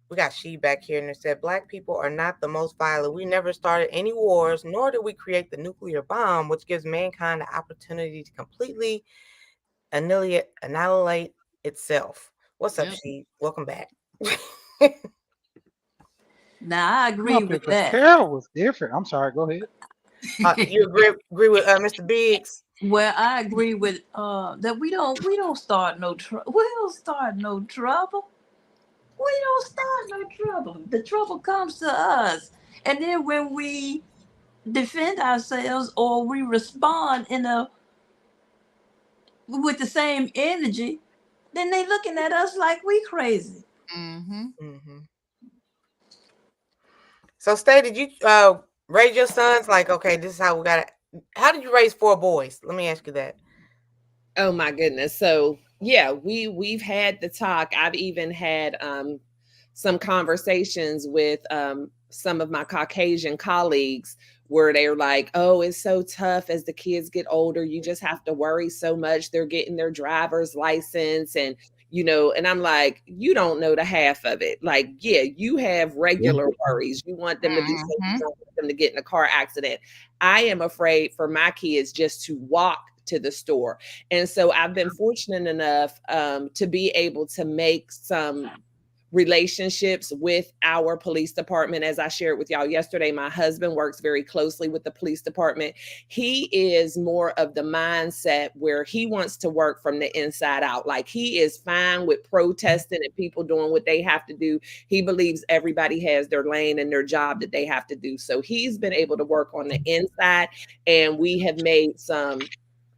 We got She back here, and it said, Black people are not the most violent. We never started any wars, nor did we create the nuclear bomb, which gives mankind the opportunity to completely annihilate itself. What's up, She? Welcome back. Now I agree with that. Carol was different. I'm sorry. Go ahead. You agree with Mr. Biggs? Well, I agree with that we don't start no trouble. We don't start no trouble. We don't start no trouble. The trouble comes to us. And then when we defend ourselves or we respond with the same energy, then they looking at us like we crazy. So, Stay, did you raise your sons like, okay, this is how we got it? How did you raise 4 boys? Let me ask you that. Oh my goodness. So yeah, we've had the talk. I've even had some conversations with some of my Caucasian colleagues where they're like, oh, it's so tough as the kids get older. You just have to worry so much. They're getting their driver's license and and I'm like, you don't know the half of it. Like, yeah, you have regular worries. You want them to be safe. You don't want them to get in a car accident. I am afraid for my kids just to walk to the store. And so I've been fortunate enough to be able to make some relationships with our police department. As I shared with y'all yesterday, my husband works very closely with the police department. He is more of the mindset where he wants to work from the inside out. Like, he is fine with protesting and people doing what they have to do. He believes everybody has their lane and their job that they have to do. So he's been able to work on the inside, and we have made some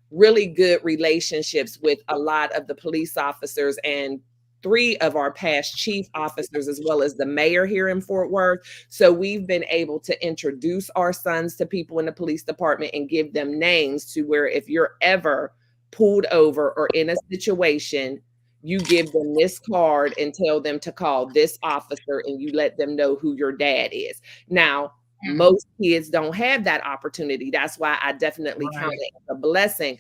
really good relationships with a lot of the police officers and 3 of our past chief officers, as well as the mayor here in Fort Worth. So we've been able to introduce our sons to people in the police department and give them names to where if you're ever pulled over or in a situation, you give them this card and tell them to call this officer, and you let them know who your dad is. Now, most kids don't have that opportunity. That's why I definitely count it as a blessing.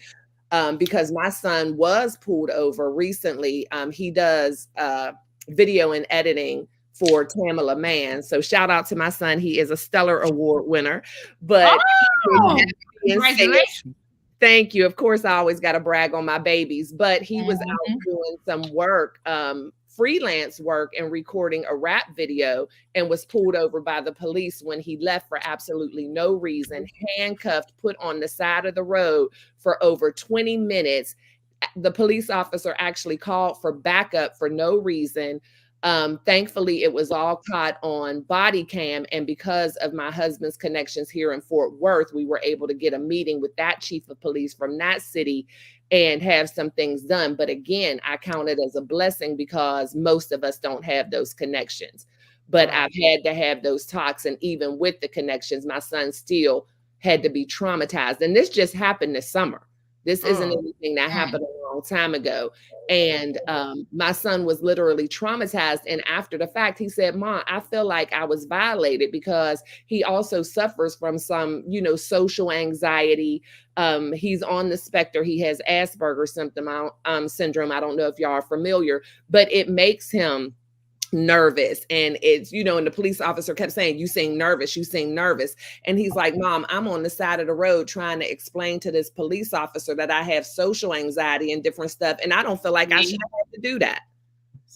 Because my son was pulled over recently. He does video and editing for Tamala Mann. So shout out to my son. He is a Stellar Award winner. But congratulations. Thank you. Of course, I always got to brag on my babies, but he was out doing some work freelance work and recording a rap video and was pulled over by the police when he left for absolutely no reason, handcuffed, put on the side of the road for over 20 minutes. The police officer actually called for backup for no reason. Thankfully, it was all caught on body cam. And because of my husband's connections here in Fort Worth, we were able to get a meeting with that chief of police from that city and have some things done. But again, I count it as a blessing because most of us don't have those connections. But I've had to have those talks. And even with the connections, my son still had to be traumatized. And this just happened this summer. This isn't anything that happened a long time ago. And my son was literally traumatized. And after the fact, he said, Mom, I feel like I was violated because he also suffers from some, social anxiety. He's on the spectrum. He has Asperger's syndrome. I don't know if y'all are familiar, but it makes him nervous. And it's, and the police officer kept saying, you seem nervous. And he's like, Mom, I'm on the side of the road trying to explain to this police officer that I have social anxiety and different stuff. And I don't feel like I should have to do that.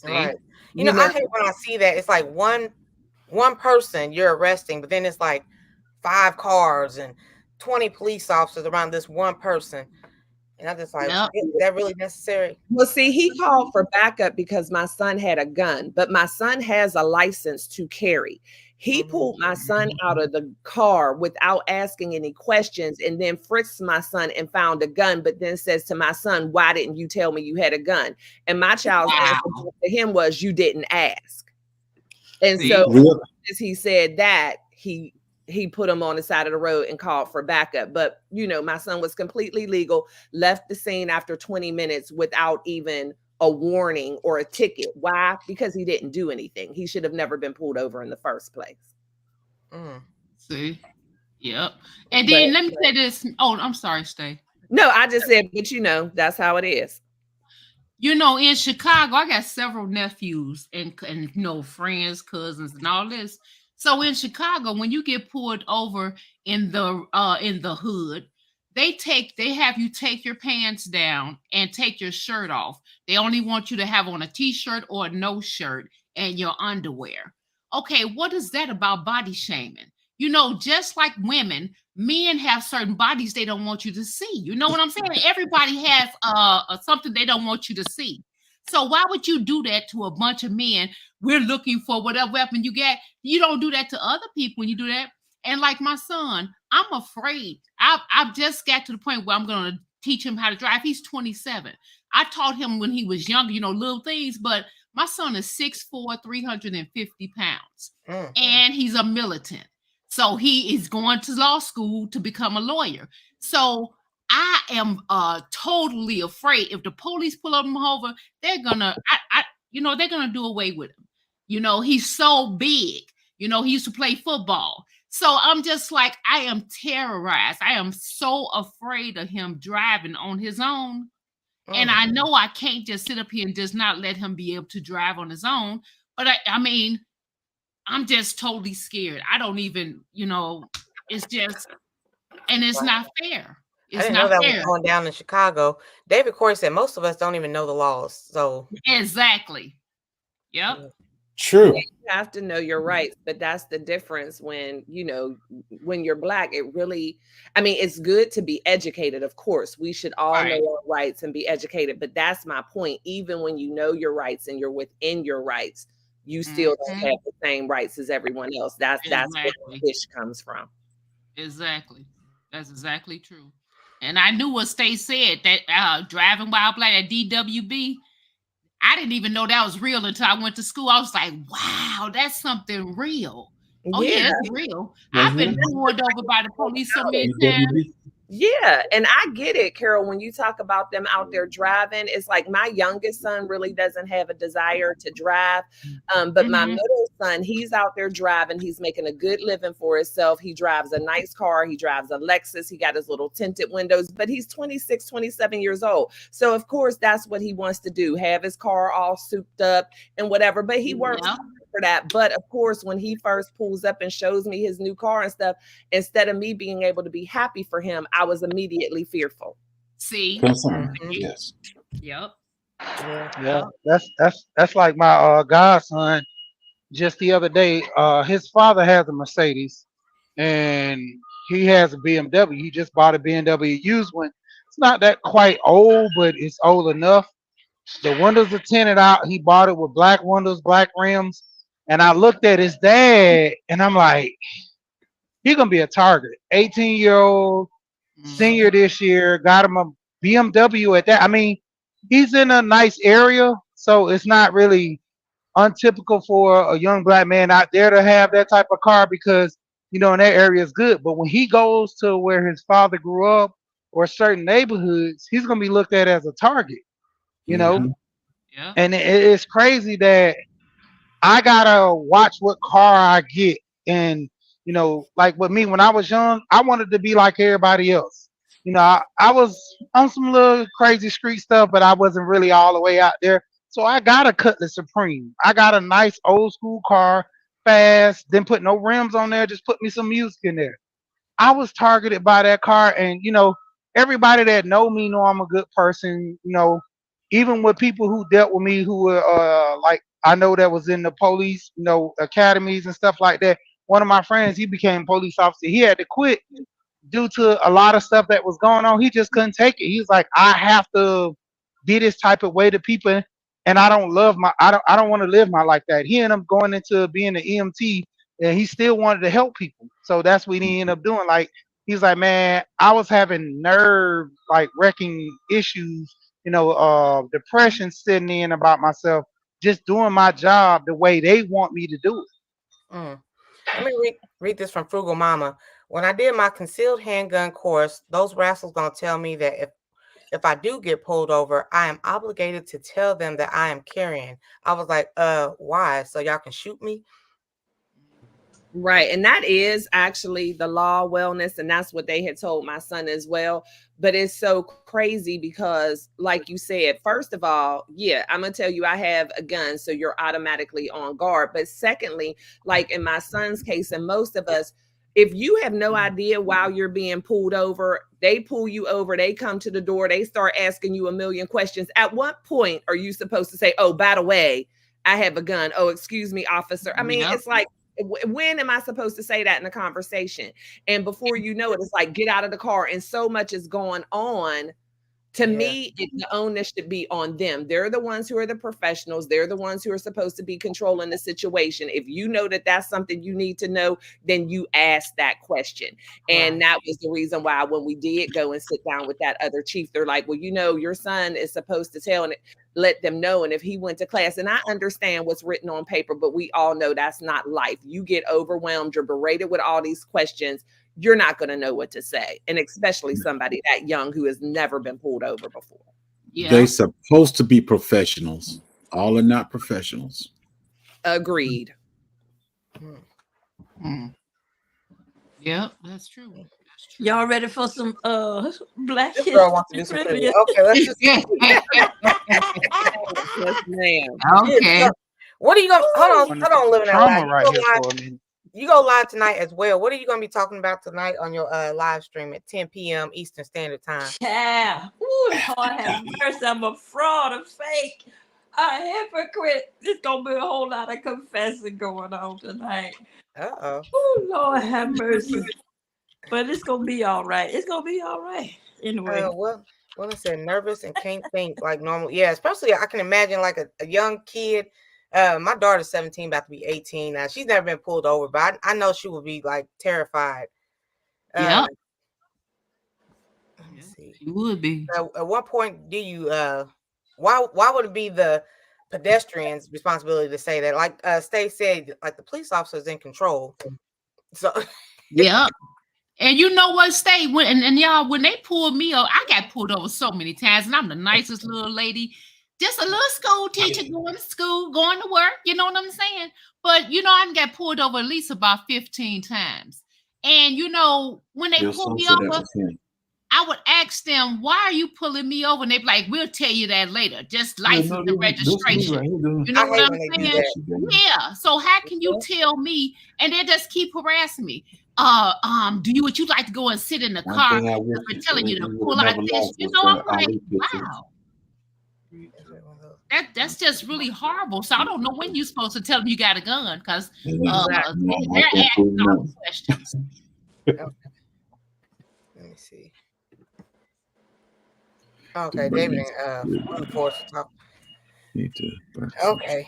Right. I hate when I see that. It's like one person you're arresting, but then it's like 5 cars and 20 police officers around this one person. And I'm just like, is that really necessary? Well, see, he called for backup because my son had a gun, but my son has a license to carry. He pulled my son out of the car without asking any questions and then frisked my son and found a gun, but then says to my son, why didn't you tell me you had a gun? And my child's answer to him was, you didn't ask. And so as he said that, he put him on the side of the road and called for backup. But, my son was completely legal, left the scene after 20 minutes without even a warning or a ticket. Why? Because he didn't do anything. He should have never been pulled over in the first place. See? Yep. And then let me say this. Oh, I'm sorry, Stay. No, I just said, but that's how it is. In Chicago, I got several nephews and friends, cousins, and all this. So in Chicago, when you get pulled over in the hood, they have you take your pants down and take your shirt off. They only want you to have on a t-shirt or no shirt and your underwear. Okay, what is that about body shaming? Just like women, men have certain bodies they don't want you to see. You know what I'm saying? Everybody has something they don't want you to see. So why would you do that to a bunch of men? We're looking for whatever weapon you get. You don't do that to other people when you do that. And like my son, I'm afraid. I've just got to the point where I'm going to teach him how to drive. He's 27. I taught him when he was younger, little things, but my son is 6'4", 350 pounds, and he's a militant. So he is going to law school to become a lawyer. So I am totally afraid if the police pull him over, they're gonna, they're gonna do away with him. He's so big. He used to play football. So I'm just like, I am terrorized. I am so afraid of him driving on his own. And I know I can't just sit up here and just not let him be able to drive on his own. But I'm just totally scared. I don't even, it's just, and it's not fair. I didn't know that was going down in Chicago. David Corey said most of us don't even know the laws. So exactly. Yep. True. You have to know your rights, but that's the difference when you're Black. It really, it's good to be educated. Of course, we should all know our rights and be educated. But that's my point. Even when you know your rights and you're within your rights, you still don't have the same rights as everyone else. That's where the fish comes from. Exactly. That's exactly true. And I knew what Stay said, that driving while Black at DWB. I didn't even know that was real until I went to school. I was like, wow, that's something real. Oh, yeah, that's real. I've been pulled over by the police so many times. Yeah, and I get it, Carol, when you talk about them out there driving. It's like my youngest son really doesn't have a desire to drive, but my middle son, he's out there driving. He's making a good living for himself. He drives a nice car. He drives a Lexus. He got his little tinted windows, but he's 26, 27 years old. So, of course, that's what he wants to do, have his car all souped up and whatever, but he works for that. But of course, when he first pulls up and shows me his new car and stuff, instead of me being able to be happy for him, I was immediately fearful. See? Concern. Yes. Yep. Yeah, that's like my godson. Just the other day, his father has a Mercedes, and he has a BMW. He just bought a BMW used one. It's not that quite old, but it's old enough. The windows are tinted out. He bought it with black windows, black rims. And I looked at his dad, and I'm like, he gonna be a target. 18-year-old senior this year, got him a BMW at that. I mean, he's in a nice area, so it's not really untypical for a young black man out there to have that type of car because in that area is good. But when he goes to where his father grew up or certain neighborhoods, he's gonna be looked at as a target. You know, Mhm. Yeah. and it's crazy that I gotta watch what car I get. And like with me, when I was young, I wanted to be like everybody else. I was on some little crazy street stuff, but I wasn't really all the way out there. So I got a Cutlass Supreme. I got a nice old school car, fast, didn't put no rims on there, just put me some music in there. I was targeted by that car, and everybody that know me know I'm a good person. Even with people who dealt with me who were like I know that was in the police, academies and stuff like that. One of my friends, he became a police officer. He had to quit due to a lot of stuff that was going on. He just couldn't take it. He was like, I have to be this type of way to people, and I don't want to live my life that. He ended up going into being an EMT, and he still wanted to help people. So that's what he ended up doing. Like he's like, man, I was having nerve like wrecking issues, depression sitting in about myself, just doing my job the way they want me to do it. Mm. Let me read this from Frugal Mama. When I did my concealed handgun course, those rascals gonna tell me that if I do get pulled over, I am obligated to tell them that I am carrying. I was like, why? So y'all can shoot me? Right. And that is actually the law wellness. And that's what they had told my son as well. But it's so crazy because, like you said, first of all, yeah, I'm going to tell you I have a gun. So you're automatically on guard. But secondly, like in my son's case, and most of us, if you have no idea while you're being pulled over, they pull you over, they come to the door, they start asking you a million questions. At what point are you supposed to say, oh, by the way, I have a gun? Oh, excuse me, officer. I mean, Yep. it's like, when am I supposed to say that in a conversation? And before you know it, it's like, get out of the car. And so much is going on. To me, the onus should be on them. They're the ones who are the professionals. They're the ones who are supposed to be controlling the situation. If you know that that's something you need to know, then you ask that question. And that was the reason why when we did go and sit down with that other chief, they're like, well, your son is supposed to tell and let them know. And if he went to class, and I understand what's written on paper, but we all know that's not life. You get overwhelmed, you're berated with all these questions. You're not going to know what to say. And especially somebody that young who has never been pulled over before. Yeah. They supposed to be professionals. All are not professionals. Agreed. Mm. Yep, that's true. That's true. Y'all ready for some Black This girl wants to do some trivia. Okay, let's just Yes, ma'am. Okay. What are you gonna hold on, living that Trauma life. right here for a minute. You go live tonight as well. What are you gonna be talking about tonight on your live stream at 10 p.m. Eastern Standard Time? Child. Ooh, Lord have mercy. I'm a fraud, a fake, a hypocrite. There's going to be a whole lot of confessing going on tonight. Uh-oh. Oh, Lord have mercy. But it's going to be all right. It's going to be all right. Anyway. Well, I said nervous and can't think like normal. Yeah, especially I can imagine like a young kid. My daughter's 17, about to be 18 now. She's never been pulled over, but I know she would be like terrified. Yeah. Let me see. You would be. At what point do you why would it be the pedestrian's responsibility to say that? Like Stay said, like the police officer's in control. So Yeah. And you know what, Stay, and y'all, when they pulled me over, I got pulled over so many times, and I'm the nicest little lady. Just a little school teacher going to school, going to work, you know what I'm saying? But I got pulled over at least about 15 times. And when they pulled me over, I would ask them, why are you pulling me over? And they'd be like, we'll tell you that later. Just license and registration. You know what I'm saying? Yeah. So how can you tell me? And they just keep harassing me. Would you like to go and sit in the car? We're telling you to pull out this. I'm like, wow. that's just really horrible. So I don't know when you're supposed to tell them you got a gun because No, Exactly. no, I they're can't prove asking all nothing. the questions. Let me see. Okay, David and Brute Force talk. Need to Okay.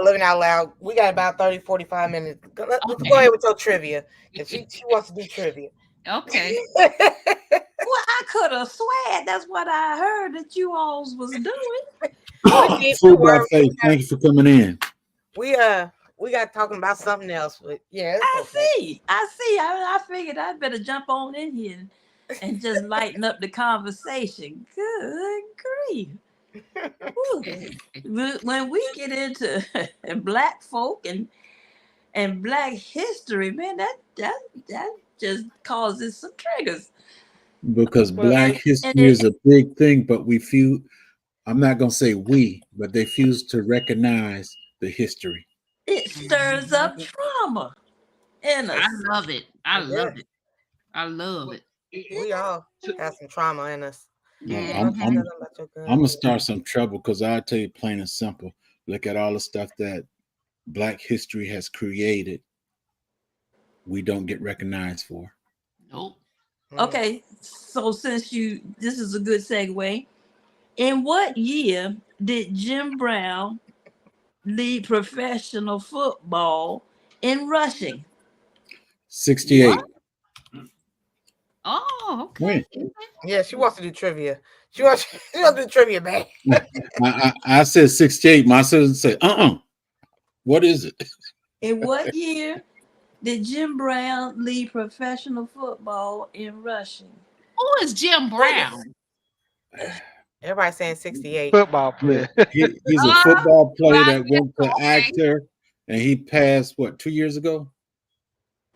Living out loud. We got about 30, 45 minutes. Let's Okay. go ahead with your trivia. Because she wants to do trivia. Okay. Well, I could have swear that's what I heard that you all was doing. Food by faith. Thank you for coming in. We got talking about something else, but yeah, it's okay. I see. I figured I'd better jump on in here and just lighten up the conversation. Good grief. Ooh. When we get into black folk and black history, man, that just causes some triggers. Because black and history is a big thing, but we feel, I'm not going to say we, but they fuse to recognize the history. It stirs up trauma in us. I love it. I Yeah. love it. I love it. We all have some trauma in us. I'm going to start some trouble because I'll tell you plain and simple. Look at all the stuff that black history has created. We don't get recognized for. Nope. Okay, so since this is a good segue. In what year did Jim Brown lead professional football in rushing? 68. What? Oh, okay. When? Yeah, she wants to do trivia. She wants to do trivia, man. I said 68. My sister said, what is it? In what year did Jim Brown lead professional football in rushing? Who is Jim Brown? Everybody's saying 68. Football player. He's a football player right. that went to Okay. actor, and he passed, 2 years ago?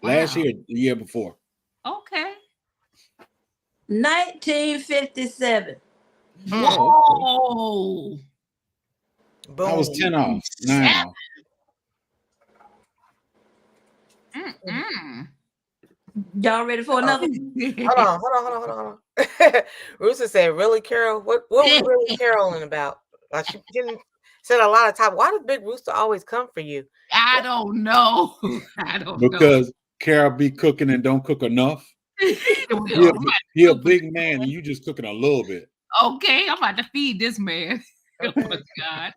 Last Wow. year, the year before. Okay. 1957. Whoa. Boom. I was 10 off, 9 off. Mm-mm. Y'all ready for another? Hold on. Rooster said, "Really, Carol? What was really caroling about?" Like she didn't said a lot of time. Why does Big Rooster always come for you? I don't know. I don't Because Carol be cooking and don't cook enough. know. He a big man, and you just cooking a little bit. Okay, I'm about to feed this man. Oh my God.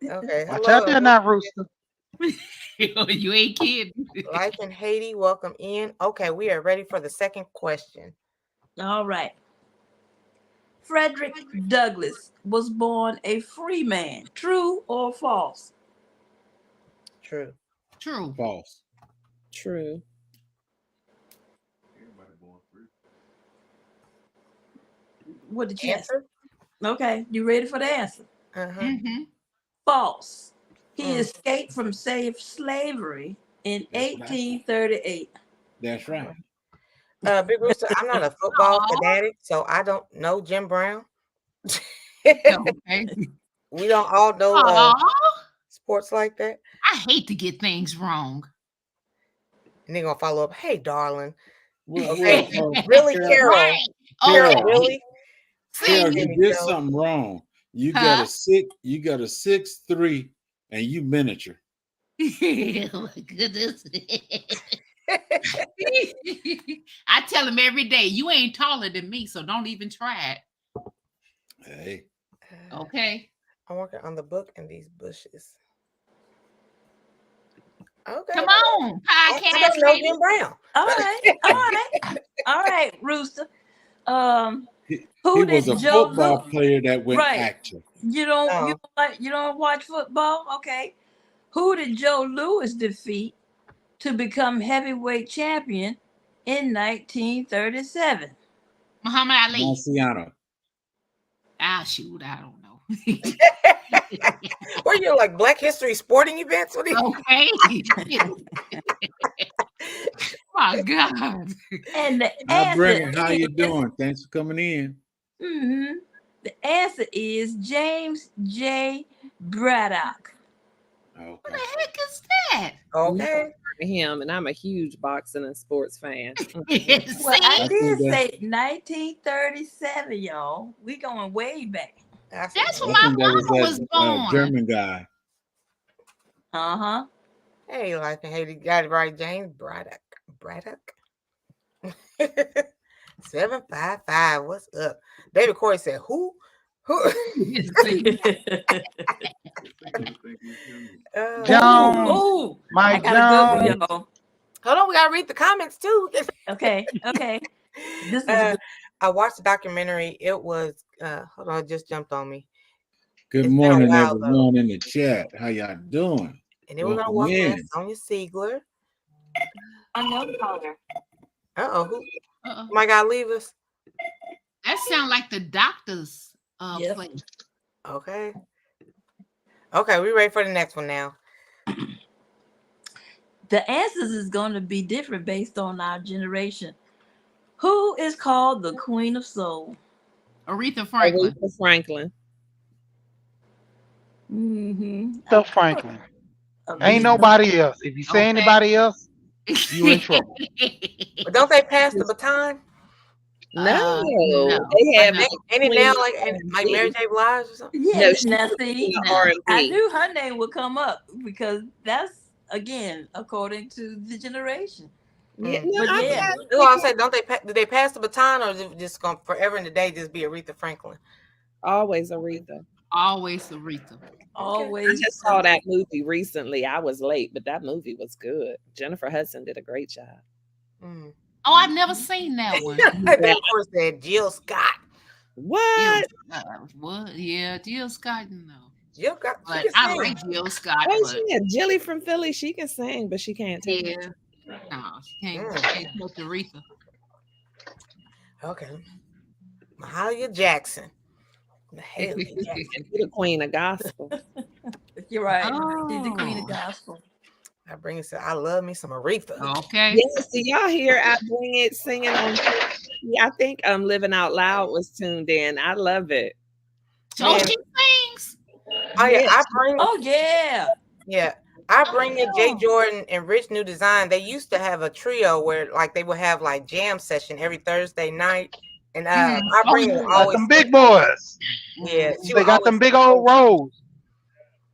Okay. Watch out there now, Rooster. You ain't kidding. Life in Haiti, welcome in. Okay, we are ready for the second question. All right. Frederick Douglass was born a free man. True or false? True. True. False. True. What did you answer? Answer? Okay, you ready for the answer? Uh-huh. Mm-hmm. False. He Mm. escaped from slavery in That's what I said. 1838. That's right. Big Rooster, I'm not a football Aw. fanatic, so I don't know Jim Brown. Okay. We don't all know Aw, sports like that. I hate to get things wrong. And they're gonna follow up. Hey, darling. Well, Okay. well, Really, Carol, Carol? Right. Carol, Carol. really? Carol, Jimmy you did Joe. something wrong. You Huh? got a 6'3", and you miniature. Oh my goodness. I tell him every day, you ain't taller than me, so don't even try it. Hey, Okay. I'm working on the book and these bushes. Okay. Come on, I podcast don't know lady. Jim Brown. All right, Rooster. he Who was did a Joe football Louis? player that went Right. actor. You don't watch football? Okay. Who did Joe Louis defeat to become heavyweight champion in 1937? Muhammad Ali. Marciano. Ah, shoot, I don't know. Were you like Black History sporting events? What do you Okay. My God. And the Hi, answer Brennan. How you is- doing? Thanks for coming in. Mhm. The answer is James J. Braddock. What Okay. the heck is that? Okay. Him, and I'm a huge boxing and sports fan. Well, See? I I did see that. say 1937, y'all. We going way back. I see That's that. when I my think that was mama was that born. German guy. Uh-huh. Hey, like, hey, you got it right, James Braddock. Braddock. 755. What's up? David Corey said, "Who? Who?" Jones, Oh, I Mike got a good one, Jones. y'all. Hold on, we gotta read the comments too. Okay. This is good. I watched the documentary. It was hold on, it just jumped on me. Good It's been a morning, while, though. everyone in the chat. How y'all doing? And then we're gonna Welcome welcome in in. Sonia Siegler. Unknown caller. Who Uh-uh. my God, leave us? That sound like the doctor's Yep. place. Okay. Okay, we ready for the next one now. The answers is going to be different based on our generation. Who is called the Queen of Soul? Aretha Franklin. Aretha Franklin. Mm-hmm. Stuff Franklin. Ain't nobody else. If you say Okay. anybody else, you in trouble. But don't they pass the baton? No, no. they have. No. Ain't it now like Mary J. Blige or something? Yeah, No, she's now in see, the No. R&B. I knew her name would come up because that's again according to the generation. Yeah, Mm. no, But I yeah. got That's what I'm saying. Don't they? Do they pass the baton, or is it just gonna forever and a day just be Aretha Franklin? always Aretha. Always Aretha. I Always. just saw that movie recently. I was late, but that movie was good. Jennifer Hudson did a great job. Mm. Oh, I've never seen that one. They of course said Jill Scott. What? What? Yeah, Jill Scott, no. Jill Scott. She But can I sing. like Jill Scott, Oh, but yeah, Jilly from Philly. She can sing, but she can't take it. yeah. No, she can't touch Aretha. Okay. Mahalia Jackson. Mahalia Jackson. She's the queen of gospel. You're right. She's the queen of Oh. gospel. I bring it. I love me some Aretha. Okay. Yes, do y'all hear I bring it singing on? Yeah, I think Living Out Loud was tuned in. I love it. So Man. she sings. Oh yeah, Yes. Oh yeah. Yeah. I bring it. Jay Jordan and Rich New Design. They used to have a trio where like they would have like jam session every Thursday night. And I bring it yeah. Got always. them big boys. Yeah, she They would got them always- big old rolls.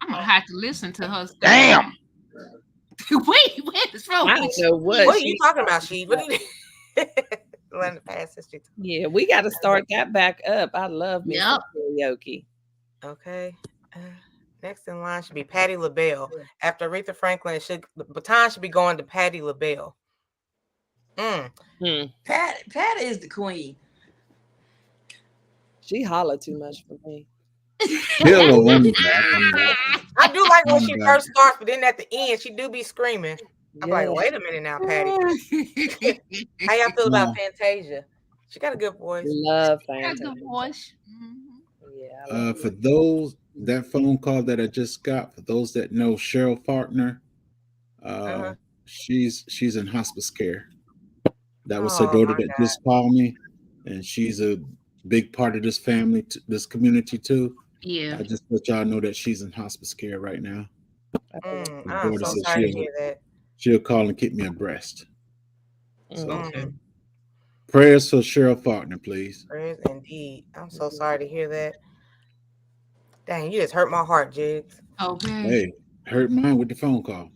I'm gonna have to listen to her. stuff. Damn. Wait, what's wrong? I don't know what. What are you talking about, she? What are you learn the past history? Yeah, we got to start that back up. I love me some Yep. karaoke. Okay. Next in line should be Patti LaBelle. After Aretha Franklin, the baton should be going to Patti LaBelle. Patty is the queen. She holler too much for me. Still a woman. I do like when she first starts, but then at the end, she do be screaming. I'm like, Yeah. wait a minute now, Patty. How y'all feel about Fantasia? She got a good voice. Love That's Fantasia. the voice. Yeah. I love For those that phone call that I just got, for those that know Cheryl Faulkner, she's in hospice care. That was her daughter that just called me, and she's a big part of this family, this community too. Yeah. I just let y'all know that she's in hospice care right now. I'm so sorry to hear that. She'll call and keep me abreast. So Mm. prayers for Cheryl Faulkner, please. Prayers indeed. I'm so sorry to hear that. Dang, you just hurt my heart, Jigs. Okay. Hey, hurt mine with the phone call.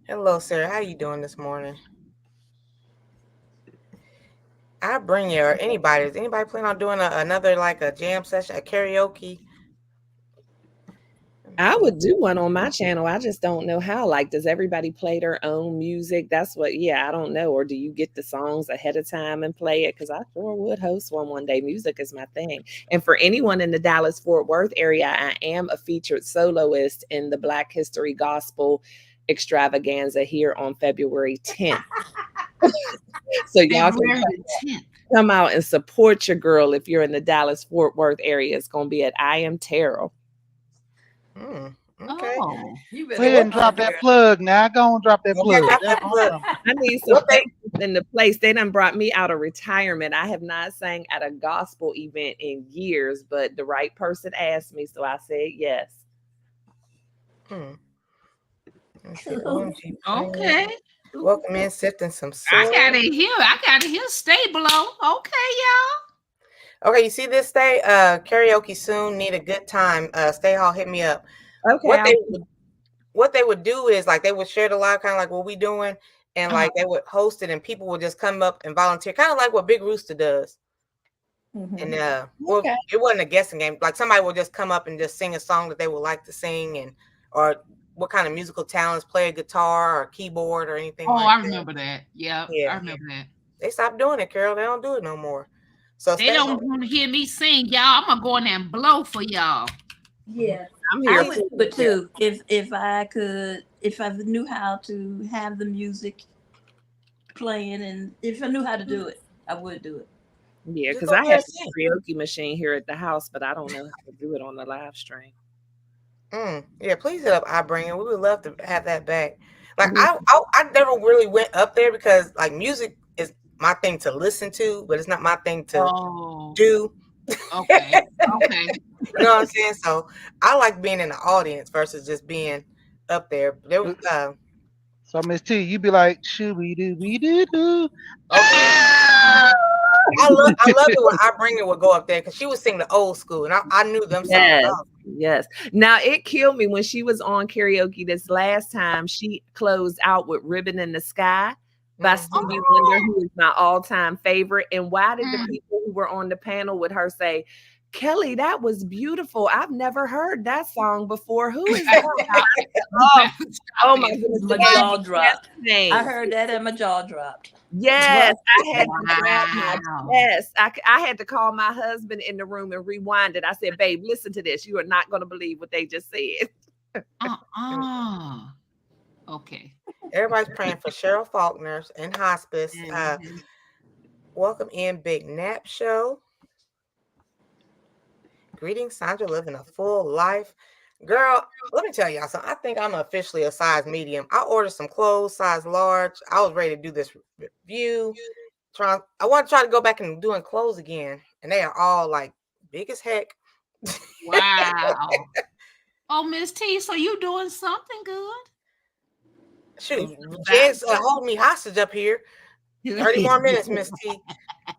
Hello, Sarah. How you doing this morning? I bring you or anybody. Is anybody planning on doing another like a jam session, a karaoke? I would do one on my channel. I just don't know how. Like, does everybody play their own music? That's what, I don't know. Or do you get the songs ahead of time and play it? Because I sure would host one day. Music is my thing. And for anyone in the Dallas-Fort Worth area, I am a featured soloist in the Black History Gospel Extravaganza here on February 10th. So y'all can come out and support your girl if you're in the Dallas-Fort Worth area. It's going to be at I Am Terrell. Okay. Oh. You Go ahead and drop that plug now. Go and drop that plug. I need some things in the place. They done brought me out of retirement. I have not sang at a gospel event in years, but the right person asked me, so I said yes. Okay. Welcome in, sifting some I soil. gotta hear. Stay below. Okay, y'all. Okay, you see this stay karaoke soon. Need a good time. Stay Hall, hit me up. Okay. What they would do is like they would share the live, kind of like what we doing, and Uh-huh. like they would host it, and people would just come up and volunteer, kind of like what Big Rooster does. Mhm. And well, Okay. it wasn't a guessing game. Like somebody would just come up and just sing a song that they would like to sing, and or what kind of musical talents, play a guitar or keyboard or anything Oh, like I that. remember that. Yeah, Yeah. I remember that. They stopped doing it, Carol. They don't do it no more. So They Stay don't Hall. want to hear me sing, y'all. I'm gonna go in there and blow for y'all. Yeah, I'm I here. would, but too, if I could, if I knew how to have the music playing, and if I knew how to do it, I would do it. Yeah, Just because go I there have and a sing. karaoke machine here at the house, but I don't know how to do it on the live stream. Yeah, please hit up iBringer. We would love to have that back. Like Mhm. I never really went up there because like music is my thing to listen to, but it's not my thing to Oh, do. okay, okay. You know what I'm saying? So I like being in the audience versus just being up there. There was So Miss T, you be like, shooby dooby doo doo. okay. I love it when iBringer would go up there because she would sing the old school, and I knew them songs. Yes, Oh, yes. Now it killed me when she was on karaoke this last time. She closed out with "Ribbon in the Sky" by mhm. Stevie Wonder, who is my all-time favorite. And why did the Mm. people who were on the panel with her say, "Kelly, that was beautiful. I've never heard that song before. Who is that?" Oh, oh my goodness. My it gave jaw me dropped. chest pain. I heard that and my jaw dropped. Yes, I had to grab my Wow. chest. I had to call my husband in the room and rewind it. I said, "Babe, listen to this. You are not going to believe what they just said." Okay. Everybody's praying for Cheryl Faulkner's in hospice. Mhm. Welcome in, Big Nap Show. Greetings, Sandra, living a full life. Girl, let me tell y'all something. I think I'm officially a size medium. I ordered some clothes, size large. I was ready to do this review. I want to try to go back and doing clothes again. And they are all like big as heck. Wow. Oh, Miss T, so you doing something good? Shoot, Jed's holding me hostage up here. 30 more minutes, Miss T.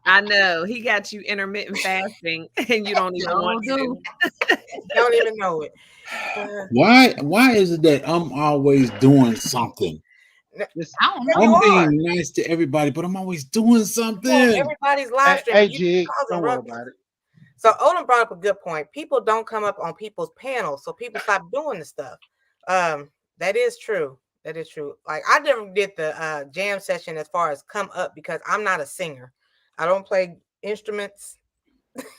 I know he got you intermittent fasting, and you don't even want to. Don't even know it. Why is it that I'm always doing something? I don't know. You I'm are. being nice to everybody, but I'm always doing On something. everybody's live stream. Hey, You Jig, causing don't worry ruckus. about it. So Odin brought up a good point. People don't come up on people's panels, so people stop doing the stuff. That is true. That is true. Like I never did the jam session as far as come up because I'm not a singer. I don't play instruments.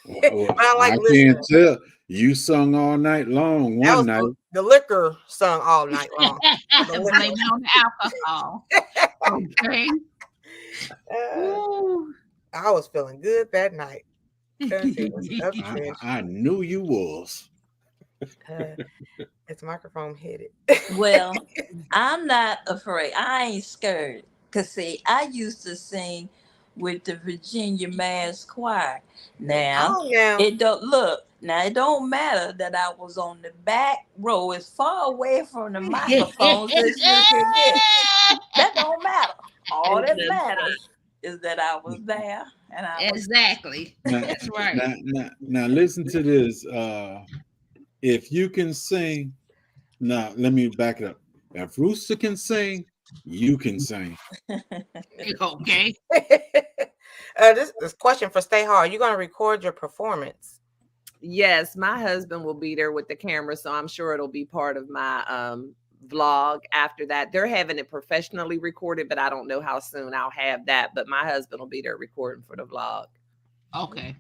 Well, I like I listening. can't tell. You sung all night long That one was night. the liquor sung all night long. Blame it on the alcohol. Okay. Ooh. I was feeling good that night. Upstairs. I knew you was. Its microphone hit it. Well, I'm not afraid. I ain't scared. Cause see, I used to sing with the Virginia Mass Choir. Now Oh, now. it don't look. Now it don't matter that I was on the back row, as far away from the microphones as you can get. That don't matter. All that matters is that I was there and I was. Exactly. Now, That's right. now listen to this. If you can sing, now let me back it up. If Rooster can sing, you can sing. Okay. This question for Stay Hard. You're gonna record your performance. Yes, my husband will be there with the camera, so I'm sure it'll be part of my vlog after that. They're having it professionally recorded, but I don't know how soon I'll have that. But my husband will be there recording for the vlog. Okay.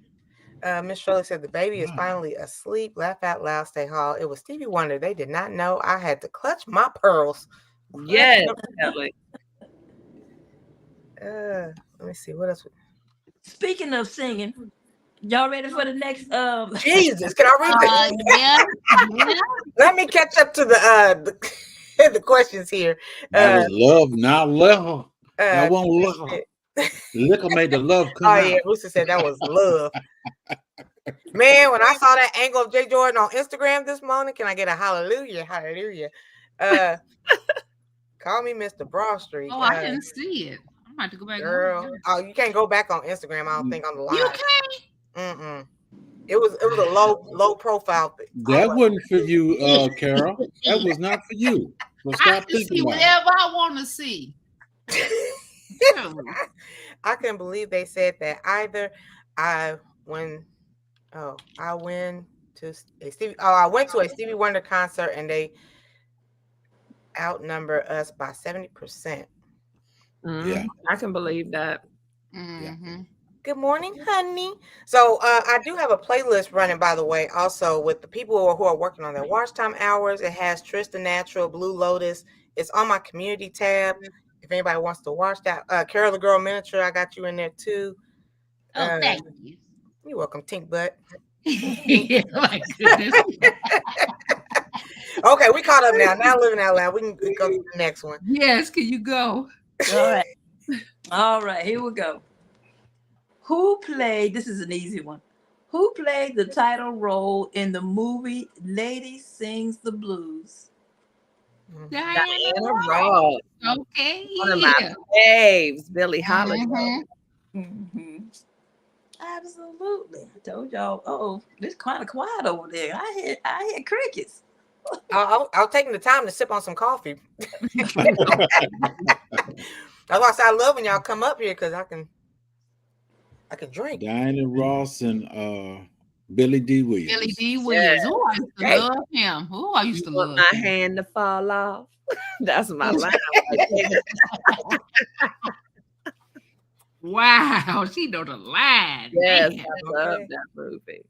Miss Shirley said the baby is finally asleep. Laugh out loud, Stay Hard. It was Stevie Wonder. They did not know I had to clutch my pearls. Yes, definitely. Let me see what else. Speaking of singing, y'all ready for the next? Jesus, can I read that? Yeah. Let me catch up to the questions here. That was love, not love. That uh, won't love. Liquor made the love come Oh out. yeah, Rooster said that was love. Man, when I saw that angle of Jay Jordan on Instagram this morning, can I get a hallelujah? Hallelujah. Call me Mr. Broad Street. Oh, I didn't see it. I'm about to go back. Girl. Oh, you can't go back on Instagram, I don't think, on the live. You can't? Mm-mm. It was a low profile. That wasn't for you, Carol. That was not for you. So I stop can see thinking about it. whatever I want to see. Really. I couldn't believe they said that either. I when I went to a Stevie. Oh, I went to a Stevie Wonder concert and they outnumber us by 70%. Yeah. I can believe that. Mm-hmm. Good morning, honey. So I do have a playlist running, by the way, also with the people who are working on their watch time hours. It has Tristan Natural, Blue Lotus. It's on my community tab. If anybody wants to watch that, Carol the Girl Miniature, I got you in there too. Oh, thank you. You're welcome, Tink Butt. My goodness. Okay, we caught up now. Now living out loud. We can go to the next one. Yes, can you go? All right. All right, here we go. Who played, this is an easy one. Who played the title role in the movie Lady Sings the Blues? Diana Ross. Ross. Okay, One of my faves, Billie Holiday. Mm-hmm. Absolutely. I told y'all, oh, it's kind of quiet over there. I hear crickets. I'll take the time to sip on some coffee. That's why I said I love when y'all come up here because I can drink. Diana Ross and Billy D. Williams. Billy D. Williams. Yeah. Oh, I used to love him. Oh, I used to You want love my him. hand to fall off. That's my line. Wow, she know the line. Yes, Man. I love that movie.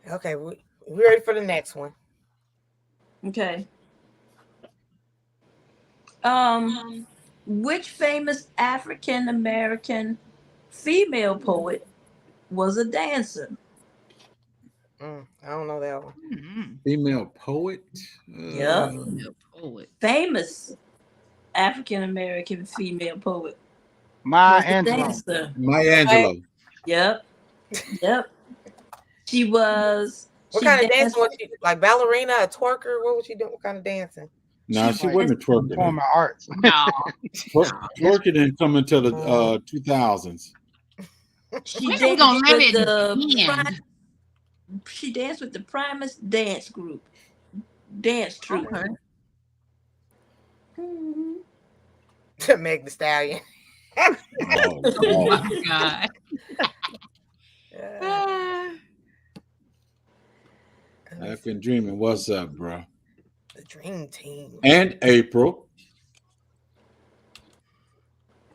Okay, we ready for the next one. Okay. Which famous African American female poet was a dancer? I don't know that one. Mm-hmm. Female poet. Yep. Poet. Famous African American female poet. Maya was a Angelou. dancer. Maya Angelou. Yep. Yep. She was. What she kind of danced- dancing was she? Like ballerina, a twerker? What was she doing? What kind of dancing? No, she wasn't a twerker. Performing arts. No. Twerking didn't come until the 2000s. She When we danced gonna let with it the end? she danced with the Primus dance group, dance troupe. Okay. Mhm. Meg the Stallion. Oh, Oh my God. I've been dreaming. What's up, bro? The Dream Team. And April.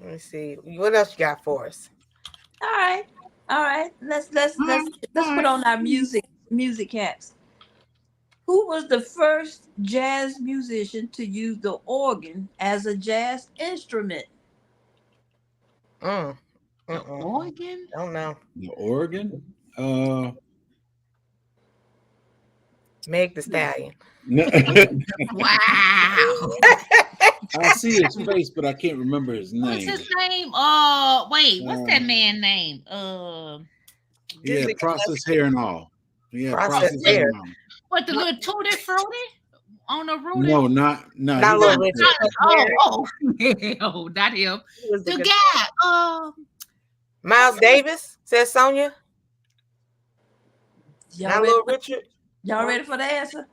Let me see. What else you got for us? All right. Let's put on our music hats. Who was the first jazz musician to use the organ as a jazz instrument? The organ? Don't know. The organ. Meg the Stallion. No, Wow. I see his face, but I can't remember his What's name. his name? Wait, what's that man name? Yeah, process hair and all. Yeah, Process process hair. hair and all. What, the little Tutti Frutti on the Rudy? No, not Not he Little wasn't Richard. there. Oh, not him. He was The the guy. Miles Davis, says Sonia. Not Little Richard. Y'all ready for the answer?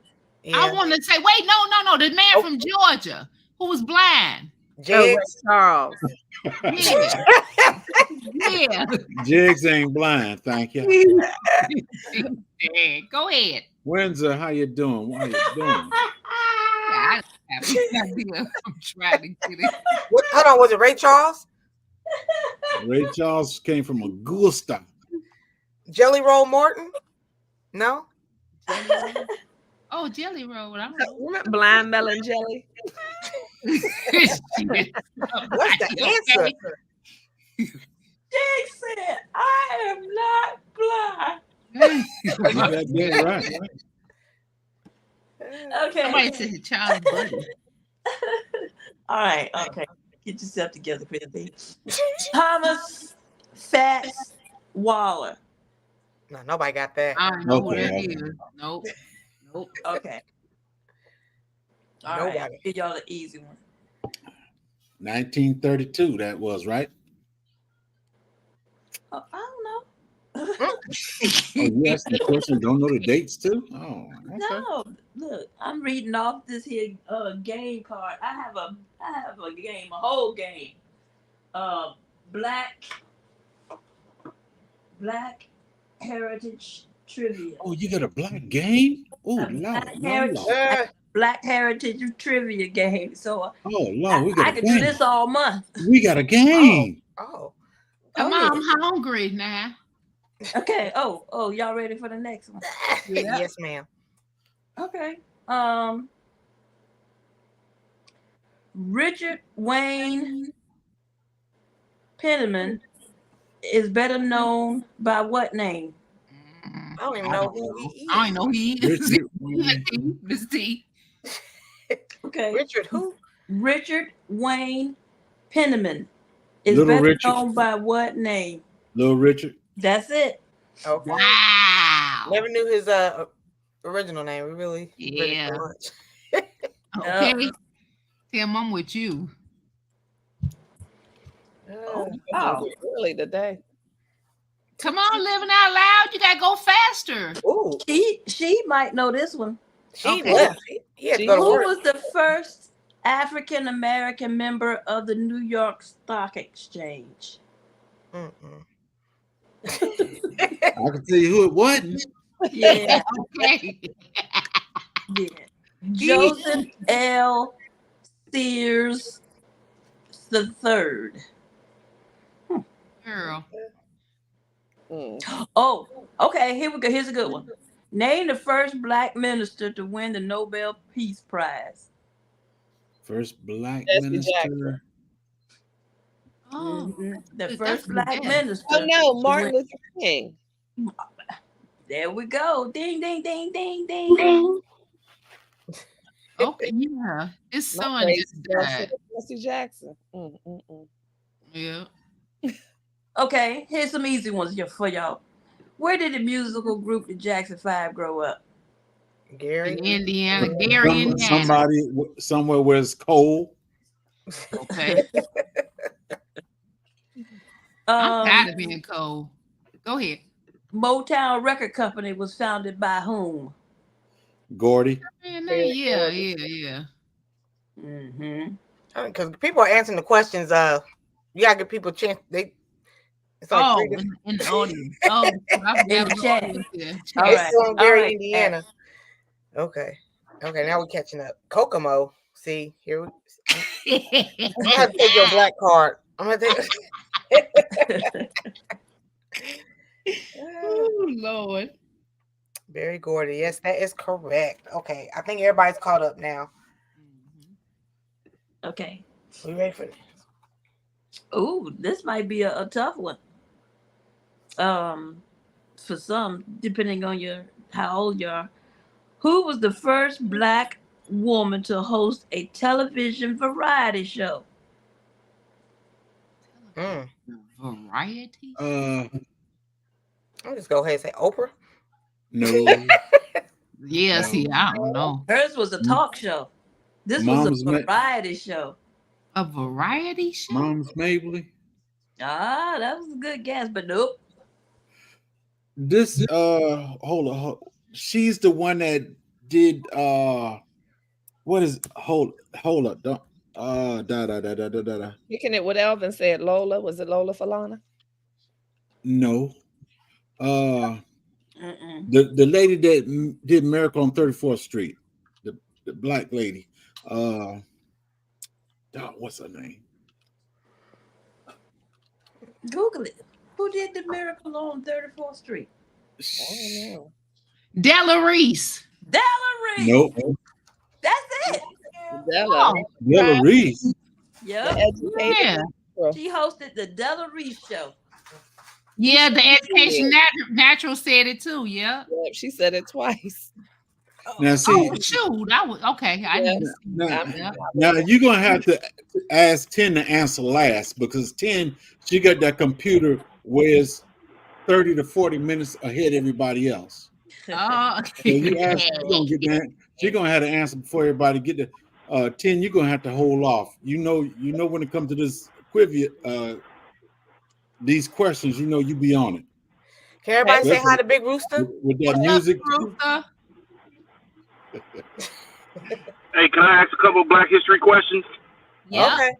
Yeah. I want to say, wait, no, the man from Georgia who was blind. Jigs. Charles. Yeah, yeah. Jigs ain't blind, thank you. Yeah, go ahead. Windsor, how you doing? What you doing? I have no idea. I'm trying to get it. Hold on, was it Ray Charles? Ray Charles came from Augusta. Jelly Roll Morton? No? Oh, Jelly Roll. I don't know. Remember Blind Melon Jelly? What's the answer? Jake said, "I am not blind." You got that right. Okay. Somebody said Charles Buddy. All right. Okay. Get yourself together, Pretty. Thomas Fats Waller. No, nobody got that. I don't know who Okay, that okay. is. Nope. Okay. All right. Nobody. Give y'all an easy one. 1932, that was right. Oh, I don't know. Oh, you asked the question, don't know the dates too? Oh, okay. No, look, I'm reading off this here game card. I have a game, a whole game. Black Heritage Trivia. Oh, you got a black game? Oh, A Lord, Black Heritage Trivia game. So Oh, Lord, we I got a could do game. this all month. We got a game. Oh. Come Oh, on, I'm hungry now. Okay. Oh, y'all ready for the next one? yeah. Yes, ma'am. Okay. Richard Wayne Penniman is better known by what name? I don't even know who he is. I don't know who he is. Richard Wayne. Miss T. Okay. Richard who? Richard Wayne Penniman is Little better Richard. known by what name? Little Richard. That's it. Okay. Wow. Never knew his original name. We really Yeah. so much. Okay. Tim, I'm with you. Wow. Really today. Come on, living out loud. You gotta go faster. Ooh, She might know this one. she Okay. left. He had to go to Who work. was the first African American member of the New York Stock Exchange? Mm-mm. I can tell you who it wasn't. Yeah, Okay. yeah. Joseph L. Sears the third. Girl. Oh, okay. Here we go. Here's a good one. Name the first black minister to win the Nobel Peace Prize. First black Jesse minister. Jackson. Oh. The That's first the black best. minister. Oh no, to Martin win- Luther King. There we go. Ding, ding, ding, ding, ding, ding. Okay, yeah. His My son crazy just girl died. said Jesse Jackson. Yeah. Okay, here's some easy ones here for y'all. Where did the musical group the Jackson 5 grow up? Gary. In Indiana. Gary, Indiana. Somebody somewhere where it's cold. Okay. I'm tired of Um, being cold. Go ahead. Motown Record Company was founded by whom? Gordy. Man, Very yeah, good. yeah. Mm-hmm. Because people are answering the questions. You gotta give people a chance. It's like Oh, three different. in the audience. Oh, I In the forgot chat. the audience there. All It's right. from Gary, All right. Indiana. Okay. Now we're catching up. Kokomo. See, here we I'm gonna have to take your black card. I'm gonna take Oh, Lord. Barry Gordy. Yes, that is correct. Okay. I think everybody's caught up now. Okay. We ready for this? Ooh, this might be a tough one. For some, depending on how old you are. Who was the first black woman to host a television variety show? Variety? I'll just go ahead and say Oprah. No. Yeah, see, I don't know. Hers was a talk show. This Mom's was a Ma- variety show. A variety show? Mom's Mabley. Ah, that was a good guess, but nope. This hold on. She's the one that did what is hold up. Don't da. Picking it what Elvin said. Lola. Was it Lola Falana? No. Mm-mm. The lady that did Miracle on 34th Street, the black lady. What's her name? Google it. Who did the Miracle on 34th Street? I don't know. Della Reese. Della Reese. Nope. That's it. Della. Oh, Della Reese. Yep. Educated. yeah. She hosted the Della Reese show. Yeah, the Education Natural said it too. Yeah. Yep, she said it twice. Now see, Oh, shoot. I was okay. I Yeah. didn't see that. now you're gonna have to ask 10 to answer last because 10, she got that computer where it's 30 to 40 minutes ahead of everybody else. Oh, So you ask, she's gonna get that. She's gonna have to answer before everybody get the 10. You're gonna have to hold off. You know when it comes to this these questions, you be on it. Can everybody say Listen. hi to Big Rooster? With that What's music. up, Rooster? Hey, can I ask a couple of Black History questions? Yeah. Okay.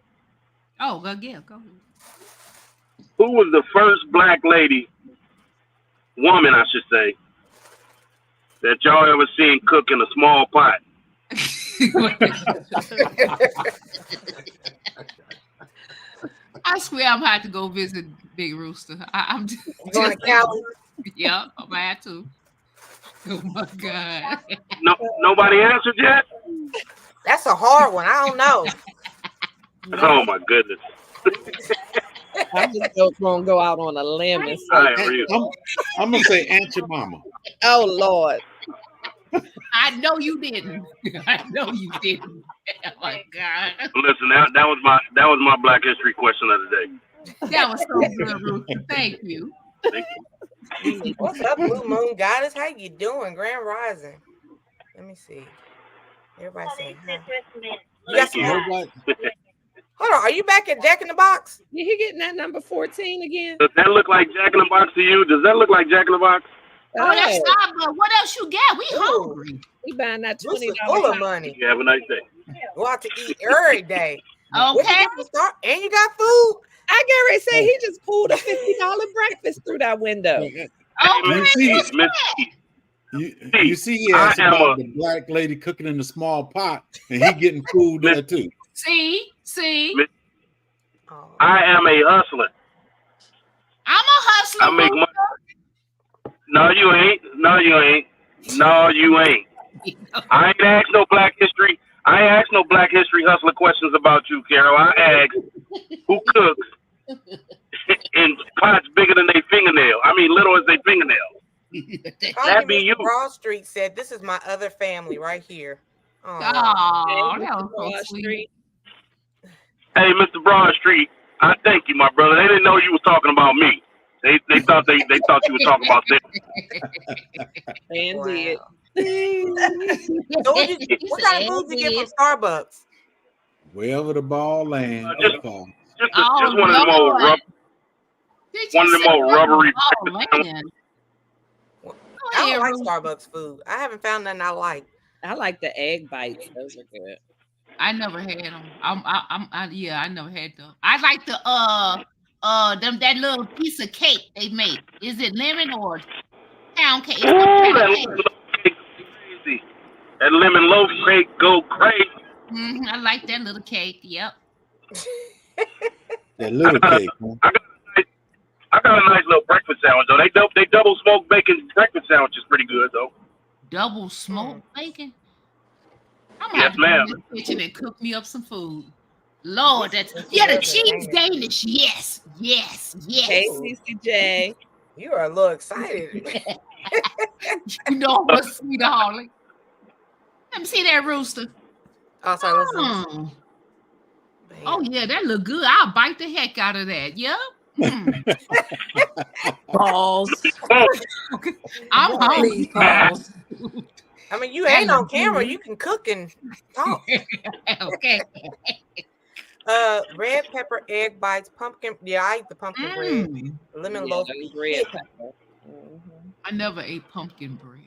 Oh, go ahead. Who was the first Black lady, woman, I should say, that y'all ever seen cook in a small pot? I swear I'm about to go visit Big Rooster. I'm just, You going to Cali? yeah, I'm about to. Oh my God. No, nobody answered yet? That's a hard one. I don't know. Oh my goodness. I'm just gonna go out on a limb and say, I ain't real. I'm gonna say Aunt your mama. "Oh Lord, I know you didn't. I know you didn't. Oh my God. Listen, that was my Black History question of the day. That was so good, Rooster. Thank you. Thank you. What's up, Blue Moon Goddess? How you doing? Grand Rising. Let me see. Everybody saying hi. You got Thank some you. more? Nobody, Hold on. Are you back at Jack in the Box? did he getting that number 14 again?" Does that look like Jack in the Box to you? Does that look like Jack in the Box? Oh, that's Oh, not, but what else you got? We Ooh. hungry. he buying that This $20 is full of pop. money. You have a nice day. Go out to eat every day. What you Okay. got to start? And you got food? I get ready to say he just pulled a $50 breakfast through that window. Hey, Okay. Miss Miss you see, he asked I am about a- the Black lady cooking in the small pot, and he getting food there too. See? Oh. I am a hustler. I'm a hustler. I make Rooster. money. No, you ain't. No, you ain't. No, you ain't. I ain't asked no Black History. I ain't asked no Black History hustler questions about you, Carol. I asked who cooks in pots bigger than their fingernail. I mean, little as their fingernail. That be Mr. you. Broad Street said, "This is my other family right here." Oh, Oh, that Mr. was Broad so sweet. Street. Hey, Mr. Broadstreet, I thank you, my brother. They didn't know you was talking about me. They thought you were talking about them. And did. wow. So what kind of food you get from Starbucks? Wherever the ball lands, Just- it's fine. Just one of them old Lord. one of them old rubbery. Oh, man. I Go don't ahead, like Rooster. Starbucks food. I haven't found nothing I like. I like the egg bites. Those are good. I never had them. Yeah, I never had them. I like the that little piece of cake they make. Is it lemon or pound cake? It's Ooh, some kind that of lemon cake. loaf cake go crazy. That lemon loaf cake go crazy. I like that little cake. Yep. That little cake. Huh? I got a nice little breakfast sandwich though. They double smoked bacon breakfast sandwich is pretty good though. Double smoked bacon. I'm Yes, gonna have ma'am. to go in the kitchen and cook me up some food. Lord, that's the cheese Danish. Yes. Hey, CCJ. You are a little excited. You know what's sweetheart. Let me see that rooster. Oh, sorry, listen. Mm. Oh yeah, that look good. I'll bite the heck out of that. Yep. Pause. I'm hungry. Please pause. I mean, you ain't on camera. You can cook and talk. Okay. Red pepper, egg bites, pumpkin. Yeah, I eat the pumpkin bread. Lemon loaf. Red pepper. I never ate pumpkin bread.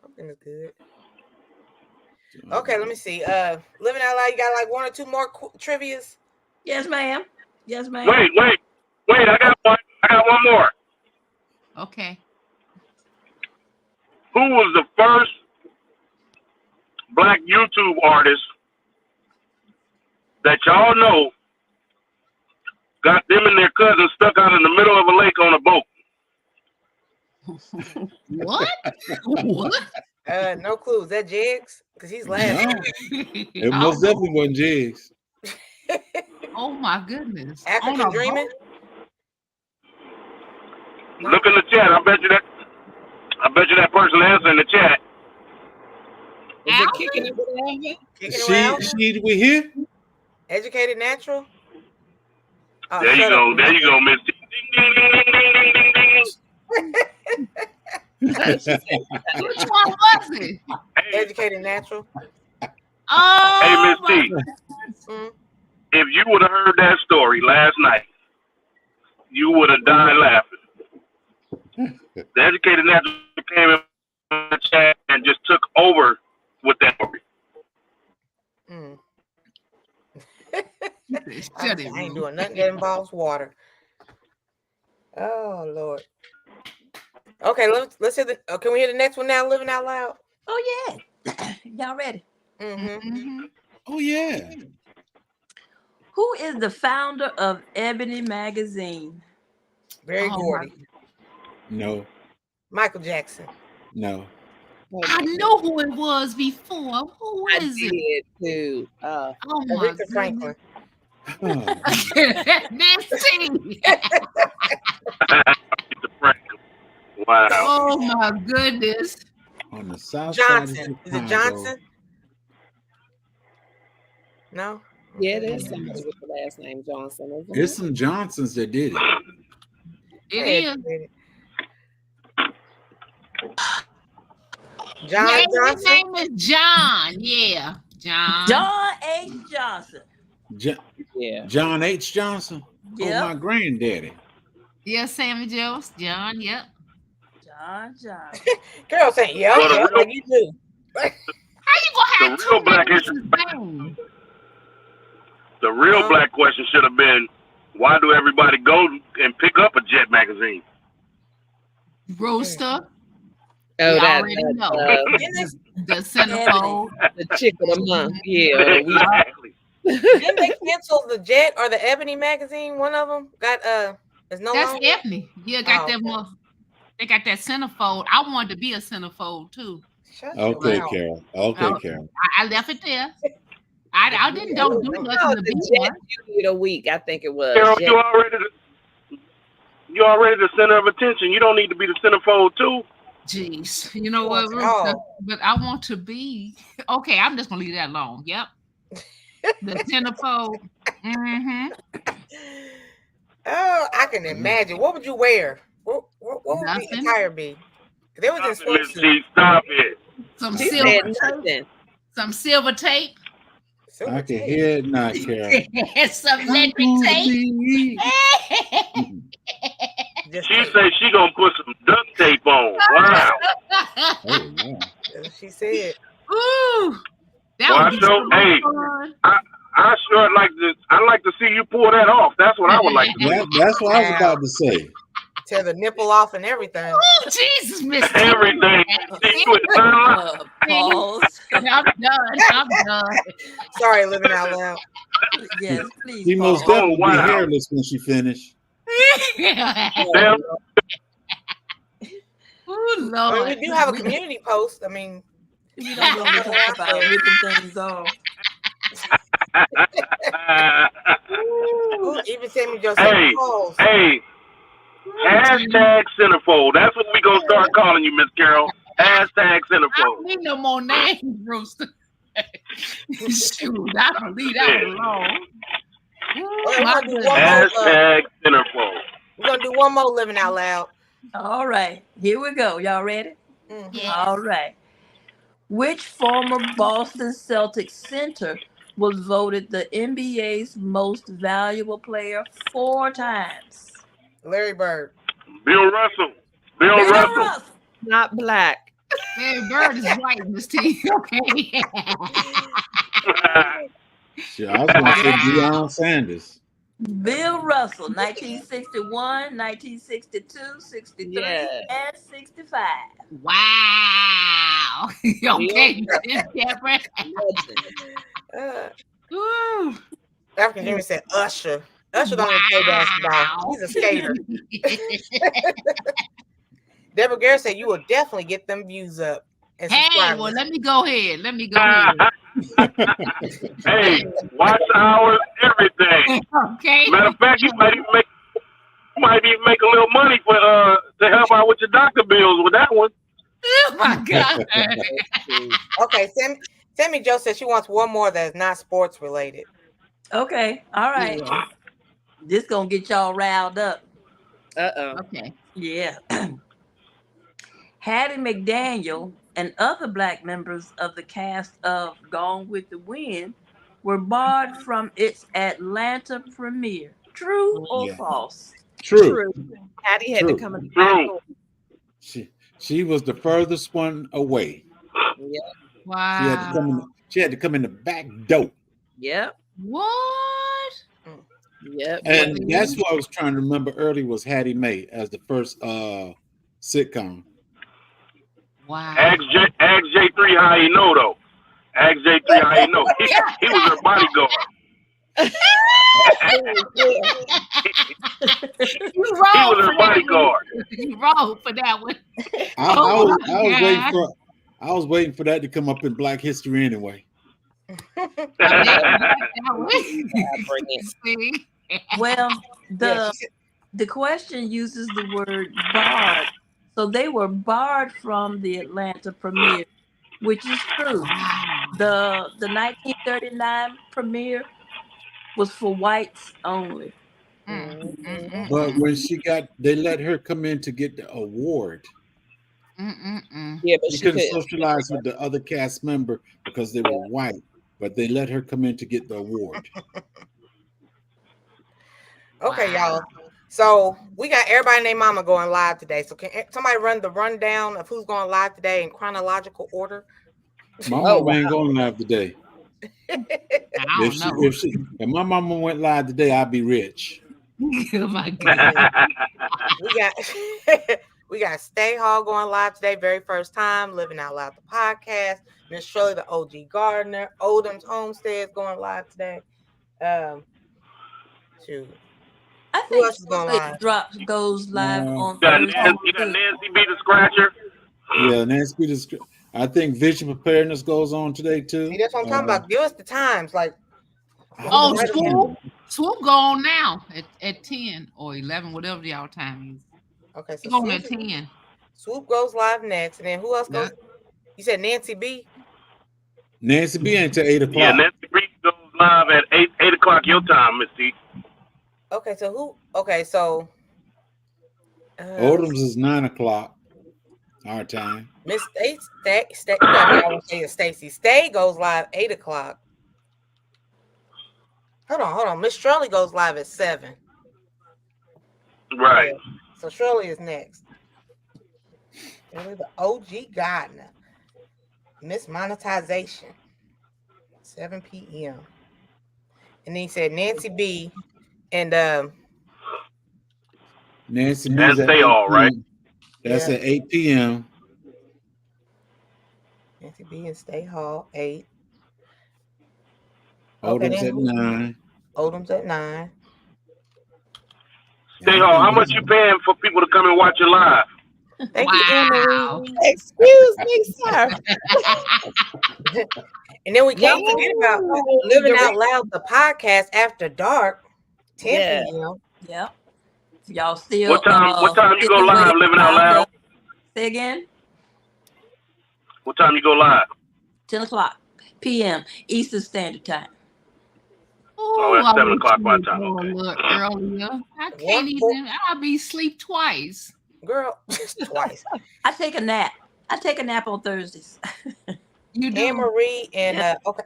Pumpkin is good. Okay, let me see. Living Out Loud, you got like one or two more trivias? Yes, ma'am. Yes, ma'am. Wait. I got one more. Okay. Who was the first Black YouTube artist that y'all know got them and their cousins stuck out in the middle of a lake on a boat? What? What? No clue. Is that Jigs? Because he's laughing. No, it most definitely wasn't Jigs. Oh my goodness. African On a Dreaming? boat? Look in the chat. I bet you that person answer in the chat. Is Alvin? it kicking it with Alvin? Kicking around? She we here? Educated Natural? Oh, There you shut go. up, There you go, Miss. Ding, ding, ding, ding, ding, ding, ding, Which one was it? Hey, Educated Natural. Oh, hey, Miss my- T. Mm. If you would have heard that story last night, you would have died laughing. The educated natural came in the chat and just took over with that story. Mm. Shut it, I ain't Rue. doing nothing that involves water. Oh Lord. Okay, let's hear the. Can we hear the next one now? Living out loud. Oh yeah. Y'all ready? Mm-hmm. Mhm. Oh yeah. Who is the founder of Ebony Magazine? Very Oh, Gordy. No. Michael Jackson. No. Oh I my know who it was before. Who God, I is it? did too. Oh my Aretha Franklin. Huh. Nancy. The Franklin. Wow. Oh my goodness. On the south Johnson. side of Is it Chicago. Johnson? No. Yeah, Okay. there's somebody with the last name Johnson, isn't There's it? some Johnsons that did it. It Hey, is. John Yeah, his Johnson. name is John. Yeah, John. John H. Johnson. Yeah. John H. Johnson. Yep. Oh, my granddaddy. Yeah, Sammy Jones. John. Yep. John Johnson. Girl saying, yeah, Well, the yeah, real- like you do. How you gonna have The real two black names history. the same? The real black question should have been, why do everybody go and pick up a Jet magazine? Rooster. Oh, We that already know. The centerfold. the chick of the month. Yeah. Exactly. Didn't they cancel the Jet or the Ebony magazine? One of them got is no That's longer. Ebony. Yeah, got Oh, that okay. more. They got that centerfold. I wanted to be a centerfold too. Shut your Okay, mouth. Carol. Okay, Oh. Carol. I left it there. I didn't don't do No, nothing to the be Jet one. Beauty of the Week, I think it was. Carol, Jet. you already the center of attention. You don't need to be the centerfold too. Jeez, you know She what? wants it Rooster? all. But I want to be okay. I'm just gonna leave that alone. Yep. The centerfold. Mm-hmm. Oh, I can imagine. What would you wear? What would the Nothing. attire be? They was in Stop it, Miss swimsuit. G. Stop it. Some She silver said tape. nothing. Some silver tape. Silver I can tape. hear it now, Carol. Some electric tape. Just She tape. say she gonna put some duct tape on. Wow. Oh, yeah. That's what she said. Ooh, that Well, would be I so know- much hey. fun. I sure I'd like to see you pull that off. That's what I would like to do. That's what I was about to say. Tear the nipple off and everything. Oh, Jesus, Miss Everything. See you at the time. Pause. I'm done. I'm done. Sorry, living out loud. Yes, please. She most pause. definitely wow. be hairless when she finished. Damn. Oh, I Lord. mean, we do have a community post. I mean, We don't normally talk about ripping things off. ooh, even Sammy Joe Hey, said pause. hey, hashtag centerfold. That's what we gonna start calling you, Miss Carol. Hashtag I centerfold. don't need no more names, Rooster. Shoot, I can leave that alone. Ooh, Okay, my we're gonna do goodness. one more. Hashtag centerfold. We're gonna do one more living out loud. All right, here we go. Y'all ready? Mhm. Yeah. All right. Which former Boston Celtics center was voted the NBA's most valuable player 4 times? Larry Bird. Bill Russell. Bill Bill Russell. Russell. Not black. Larry Bird is white, Miss T. Okay. Shit, I was going to say Deion Sanders. Bill Russell, 1961, 1962, 63, Yeah. and 65. Wow. Okay, Miss Deborah. Uh, Ooh. African Jimmy said Usher. Usher don't even play basketball. He's a skater. Deborah Garrett said you will definitely get them views up. And Hey, subscribers. well, let me go ahead. Hey, watch hours, everything. Okay. Matter of fact, you might even make a little money for to help out with your doctor bills with that one. Oh my God. Okay, Sammy Joe said she wants one more that is not sports related. Okay, all right. Yeah. This gonna get y'all riled up. Uh-oh. Okay. Yeah. Hattie McDaniel and other black members of the cast of Gone with the Wind were barred from its Atlanta premiere. True or Yeah. false? True. Hattie had True. to come in the True. back. She was the furthest one away. Yep. Wow. She had to come in the back door. Yep. What? Yep. And that's what I was trying to remember earlier was Hattie Mae as the first sitcom. Wow. Ask J3 how he know though. Ask J3 how he know. He was her bodyguard. You He wrong was for her bodyguard. that one. You wrong for that one. I was waiting for that to come up in Black History anyway. See? Well, Yeah, the question uses the word barred. So they were barred from the Atlanta premiere, which is true. The 1939 premiere was for whites only. But when they let her come in to get the award. Yeah, but She couldn't socialize with the other cast member because they were white, but they let her come in to get the award. Okay, y'all. So we got everybody and their mama going live today. So can somebody run the rundown of who's going live today in chronological order? My mama ain't going live today. If my mama went live today, I'd be rich. Oh my God. We got Stay Hall going live today, very first time, Living Out Loud the podcast. Miss Shirley, the OG Gardener, Odom's Homestead going live today. Shoot. I Who think else is going live? goes live on You got Thursday. Nancy B. the Scratcher. Yeah, Nancy B. the I think Vision Preparedness goes on today too. See, that's what I'm talking about. Give us the times, like. Oh, Swoop go on now at 10 or 11, whatever y'all time is. Okay, so going at 10. Swoop goes live next, and then who else goes? You said Nancy B. Nancy B. ain't till 8 o'clock. Yeah, Nancy B. goes live at 8 o'clock your time, Miss T. Okay, so who? Okay, so Odom's is 9 o'clock our time. Miss Stay. You got me saying Stacy. Stay goes live 8 o'clock. Hold on. Miss Shirley goes live at 7. Right. Okay, so Shirley is next. Shirley, the OG Gardener. Miss Monetization. 7 p.m. And then he said Nancy B. And Nancy B. And Stay All, right? That's at 8 p.m. Nancy B. and Stay Hall 8. Odom's at 9. Odom's at 9. Stay Hall, how much you paying for people to come and watch you live? Thank you, Anne-Marie. Excuse me, sir. And then we can't forget about Living Out Loud, the podcast after dark, 10 p.m. Yep. Y'all still. What time you go live, Living Out Loud? Say again. What time you go live? 10 o'clock p.m. Eastern Standard Time. Oh, that's 7 o'clock my time. Okay. A little earlier. I can't even. I'll be asleep twice. Girl, twice. I take a nap. I take a nap on Thursdays. You do. Anne-Marie and okay,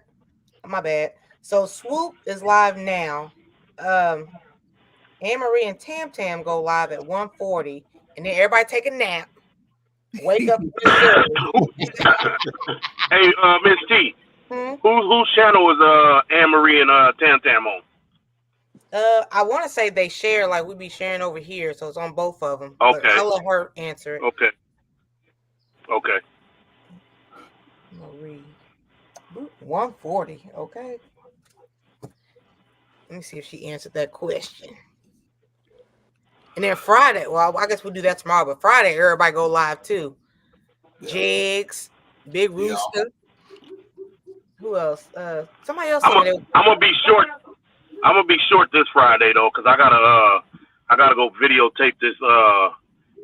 my bad. So Swoop is live now. Anne-Marie and Tam Tam go live at 1:40, and then everybody take a nap. Wake up. Hey, Miss T. Whose channel is Anne-Marie and Tam Tam on? I want to say they share, like we be sharing over here, so it's on both of them. Okay. I'll let her answer it. Okay. Marie. 140. Okay. Let me see if she answered that question. And then Friday, well, I guess we'll do that tomorrow, but Friday, everybody go live too. Jigs, Big Rooster. Who else? Somebody else. I'm gonna be short. I'm gonna be short this Friday though, cause I gotta go videotape this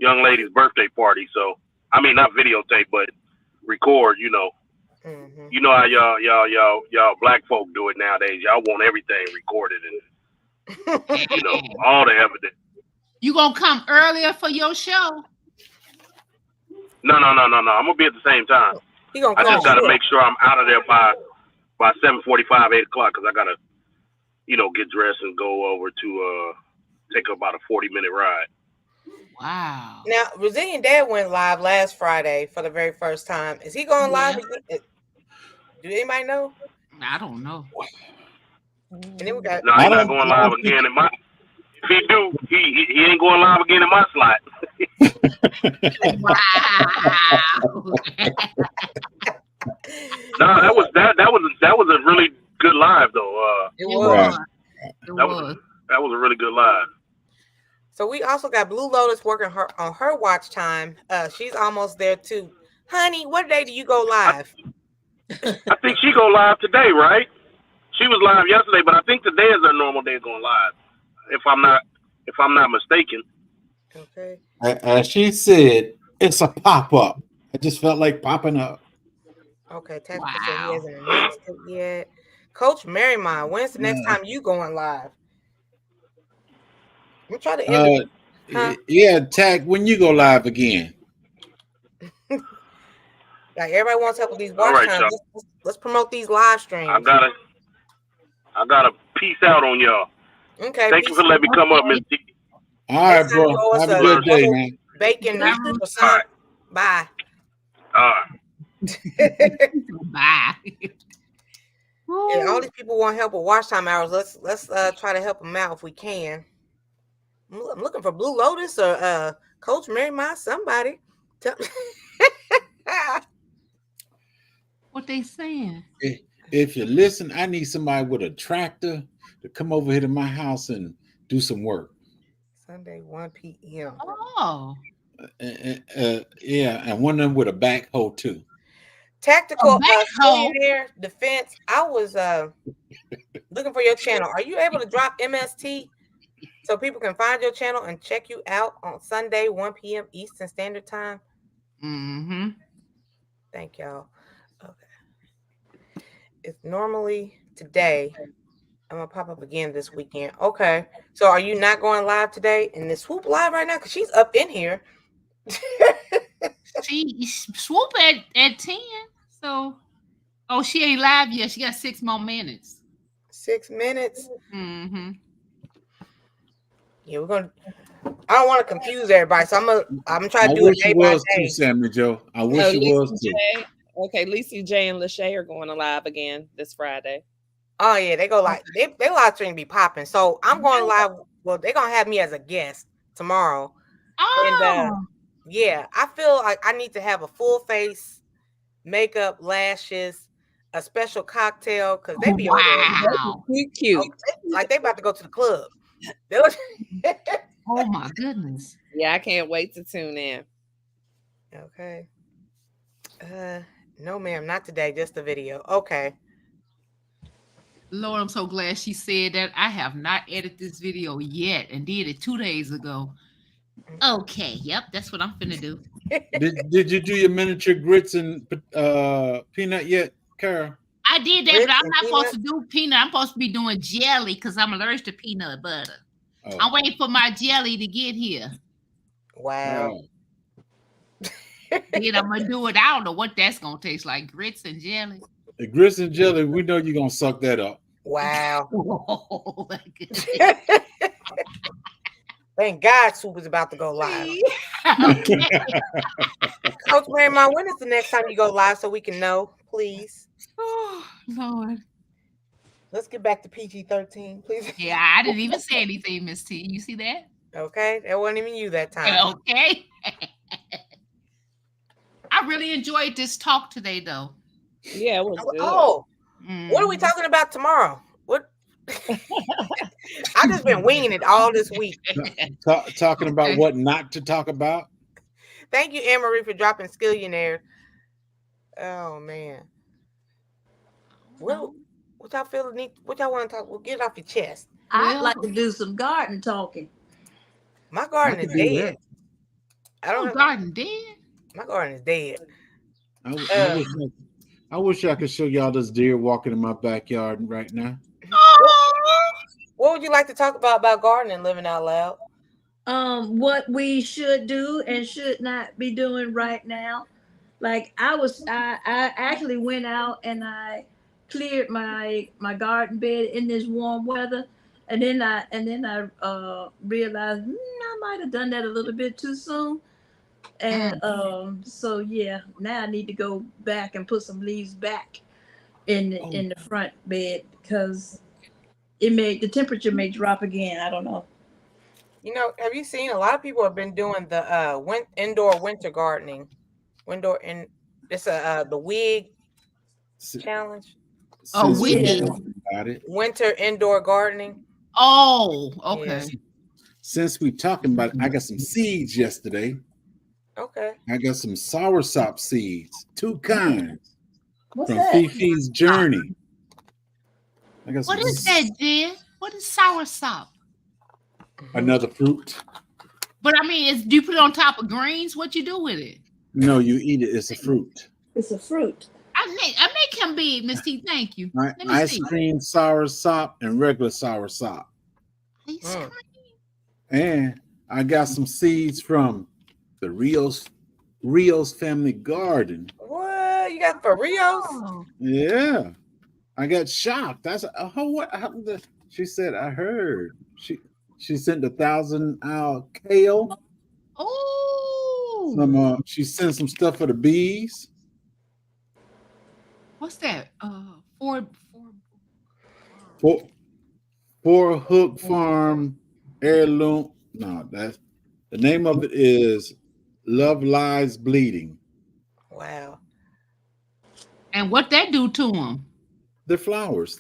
young lady's birthday party. So I mean, not videotape, but record. You know, you know how y'all black folk do it nowadays. Y'all want everything recorded and you know all the evidence. You gonna come earlier for your show? No. I'm gonna be at the same time. I just gotta make sure I'm out of there by 7:45, 8 o'clock, cause I gotta, you know, get dressed and go over to take about a 40-minute ride. Wow. Now, Brazilian Dad went live last Friday for the very first time. Is he going live again? Do anybody know? I don't know. And then we got No, he's not going live again. If he do, he ain't going live again in my slot. Wow. No, that was a really good live though. it It was. was. It That was. was a really good live. So we also got Blue Lotus working on her watch time. She's almost there too. Honey, what day do you go live? I think she go live today, right? She was live yesterday, but I think today is her normal day of going live. If I'm not mistaken. Okay. As she said, it's a pop up. I just felt like popping up. Okay. Tactical said he Wow. hasn't announced it yet. Coach Marymount, when's the next time you going live? I'm trying to end it. Huh? Yeah, Tack, when you go live again? Like everybody wants help with these All watch right, times. y'all. Let's promote these live streams. I gotta peace out on y'all. Okay. Thank you for letting me come up, Miss T. All right, Next time you owe bro. us Have a a good day, double man. bacon All croissant. Bye. Bye. Yeah, all these people want help with watch time hours. Let's try to help them out if we can. I'm looking for Blue Lotus or Coach Marymount. Somebody. What they saying? If you listen, I need somebody with a tractor to come over here to my house and do some work. Sunday 1 p.m. Oh. Yeah, and one of them with a backhoe too. Tactical backhoe. Millionaire Defense. I was looking for your channel. Are you able to drop MST so people can find your channel and check you out on Sunday 1 p.m. Eastern Standard Time? Mm-hmm. Thank y'all. Okay. It's normally today. I'm gonna pop up again this weekend. Okay. So are you not going live today in this Swoop live right now? Because she's up in here. She swoop at 10. So she ain't live yet. She got 6 more minutes. 6 minutes. Mm-hmm. Yeah, I don't want to confuse everybody, so I'm trying to do it day you by was day. too, Sammy Joe. I wish you was too. Okay, Lisa J and Lachey are going live again this Friday. Oh yeah, they go like they live stream be popping. So I'm going live. Well, they're gonna have me as a guest tomorrow. Oh. And yeah, I feel like I need to have a full face, makeup, lashes, a special cocktail because they be over there. Wow. Cute. Like they about to go to the club. Oh my goodness. Yeah, I can't wait to tune in. Okay. No, ma'am, not today. Just the video. Okay. Lord, I'm so glad she said that. I have not edited this video yet and did it 2 days ago. Okay, yep, that's what I'm finna do. Did you do your miniature grits and peanut yet, Carol? I did that, Grits but I'm and not supposed to do peanut. I'm supposed to be doing jelly because I'm allergic to peanut butter. Oh. I'm waiting for my jelly to get here. Wow. Then I'm gonna do it. I don't know what that's gonna taste like. Grits and jelly. The grits and jelly, we know you're gonna suck that up. Wow. Oh my goodness. Thank God Swoop is about to go live. Okay. Coach Marymount, when is the next time you go live so we can know, please? Oh, Lord. Let's get back to PG-13, please. Yeah, I didn't even say anything, Miss T. You see that? Okay, that wasn't even you that time. Okay. I really enjoyed this talk today, though. Yeah, it was good. Oh, what are we talking about tomorrow? What? I've just been winging it all this week. Talking about what not to talk about. Thank you, Anne Marie, for dropping Skillionaire. Oh man. What y'all feel need? What y'all want to talk? Well, get it off your chest. I'd like to do some garden talking. My garden is dead. I don't Oh, have, garden dead. my garden is dead. I wish I could show y'all this deer walking in my backyard right now. What would you like to talk about gardening, living out loud? What we should do and should not be doing right now. Like I actually went out and I cleared my garden bed in this warm weather, and then I realized I might have done that a little bit too soon. And so yeah, now I need to go back and put some leaves back in the front bed because the temperature may drop again. I don't know. You know, have you seen a lot of people have been doing the indoor winter gardening? It's the wig challenge. Oh, we Since did. about it, Winter indoor gardening. Oh, okay. since we talking about it, I got some seeds yesterday. Okay. I got some soursop seeds, 2 kinds What's from that? Fifi's Journey. I got What some is that, Jen? What is soursop? another fruit. But I mean, do you put it on top of greens? What you do with it? No, you eat it. It's a fruit. It's a fruit. I make him big, Miss T. Thank you. Right? Let me Ice see. cream soursop and regular soursop. Ice cream. And I got some seeds from the Rios Family Garden. What you got for Rios? Oh. Yeah, I got shocked. I said, "Oh, what happened?" She said, "I heard." She sent 1,000 out kale. Oh. She sent some stuff for the bees. What's that? Four. For Hook Farm heirloom. No, that's the name of it is Love Lies Bleeding. Wow. And what that do to them? The flowers.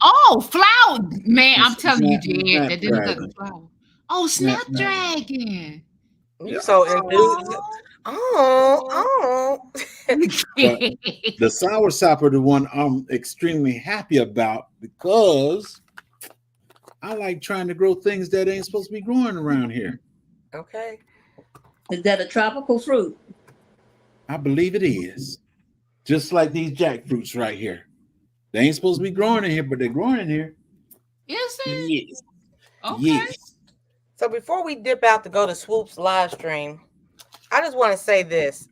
Oh, flower, man! I'm It's telling you, Snap- Jen, that didn't look Snapdragon. like flower. Oh, Snapdragon. You so enthused. Oh. The soursop are the one I'm extremely happy about because I like trying to grow things that ain't supposed to be growing around here. Okay. Is that a tropical fruit? I believe it is. Just like these jackfruits right here. They ain't supposed to be growing in here, but they're growing in here. Is it? Yes. Okay. Yes. So before we dip out to go to Swoop's live stream, I just want to say this.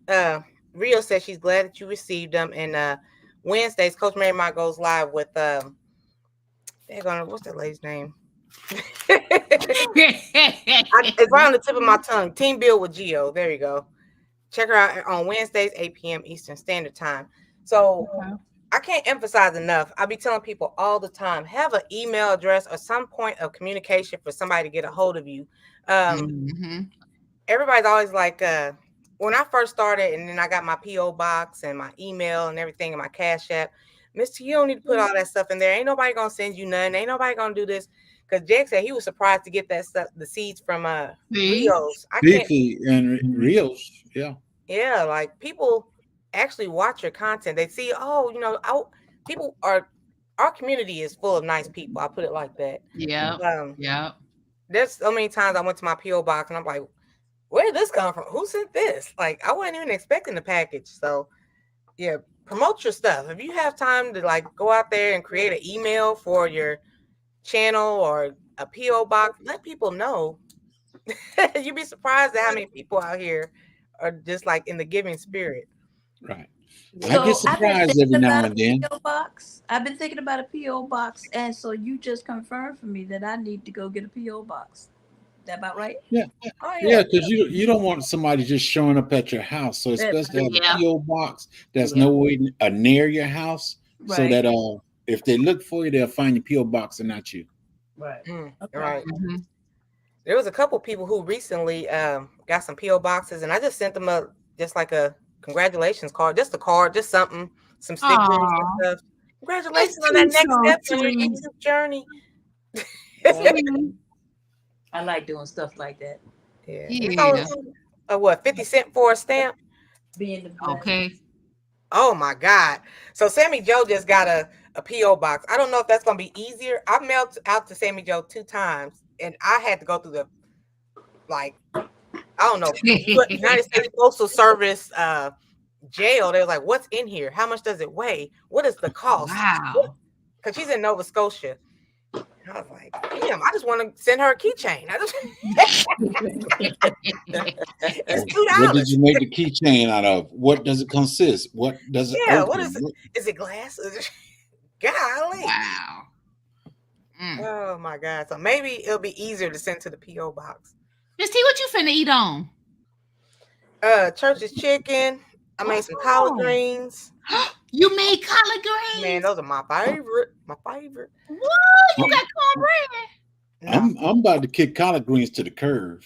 Rio said she's glad that you received them. And Wednesdays, Coach Mary Mott goes live with what's that lady's name? It's right on the tip of my tongue. Team Build with Geo. There you go. Check her out on Wednesdays, 8 p.m. Eastern Standard Time. So I can't emphasize enough. I be telling people all the time, have an email address or some point of communication for somebody to get a hold of you. Everybody's always like, when I first started and then I got my P.O. box and my email and everything and my Cash App, Mr. You don't need to put all that stuff in there. Ain't nobody going to send you nothing. Ain't nobody going to do this. Because Jake said he was surprised to get that stuff, the seeds from Rios. Beefy and Rios, yeah. Yeah, like people actually watch your content. They see, our community is full of nice people. I'll put it like that. Yeah. Yeah. There's so many times I went to my P.O. box and I'm like, where did this come from? Who sent this? Like, I wasn't even expecting the package. So yeah, promote your stuff. If you have time to like go out there and create an email for your channel or a P.O. box, let people know. You'd be surprised at how many people out here are just like in the giving spirit. Right. So I get surprised every now and then. I've been thinking about a P.O. box, and so you just confirmed for me that I need to go get a P.O. box. That about right? Yeah. Oh, Yeah, because you don't want somebody just showing up at your house. So it's best to have a P.O. box that's nowhere near your house, so that if they look for you, they'll find your P.O. box and not you. Right. Right. There was a couple people who recently got some P.O. boxes, and I just sent them just like a congratulations card, just a card, just something, some stickers and stuff. Congratulations on that next step in your YouTube journey. I like doing stuff like that. Yeah. It's what, 50 cents for a stamp? Okay. Oh my God. So Sammy Joe just got a P.O. box. I don't know if that's gonna be easier. I mailed out to Sammy Joe 2 times and I had to go through the I don't know, United States Postal Service jail. They was like, what's in here? How much does it weigh? What is the cost? Wow. Because she's in Nova Scotia. I was like, damn, I just want to send her a keychain. It's $2. What did you make the keychain out of? What does it consist? What does it open? What is it? Is it glass? Golly. Wow. Oh my God. So maybe it'll be easier to send to the P.O. box. Miss T, what you finna eat on? Church's chicken. I made some collard Oh. greens. You made collard greens. Man, those are my favorite. My favorite. What? You got cornbread? No. I'm about to kick collard greens to the curve.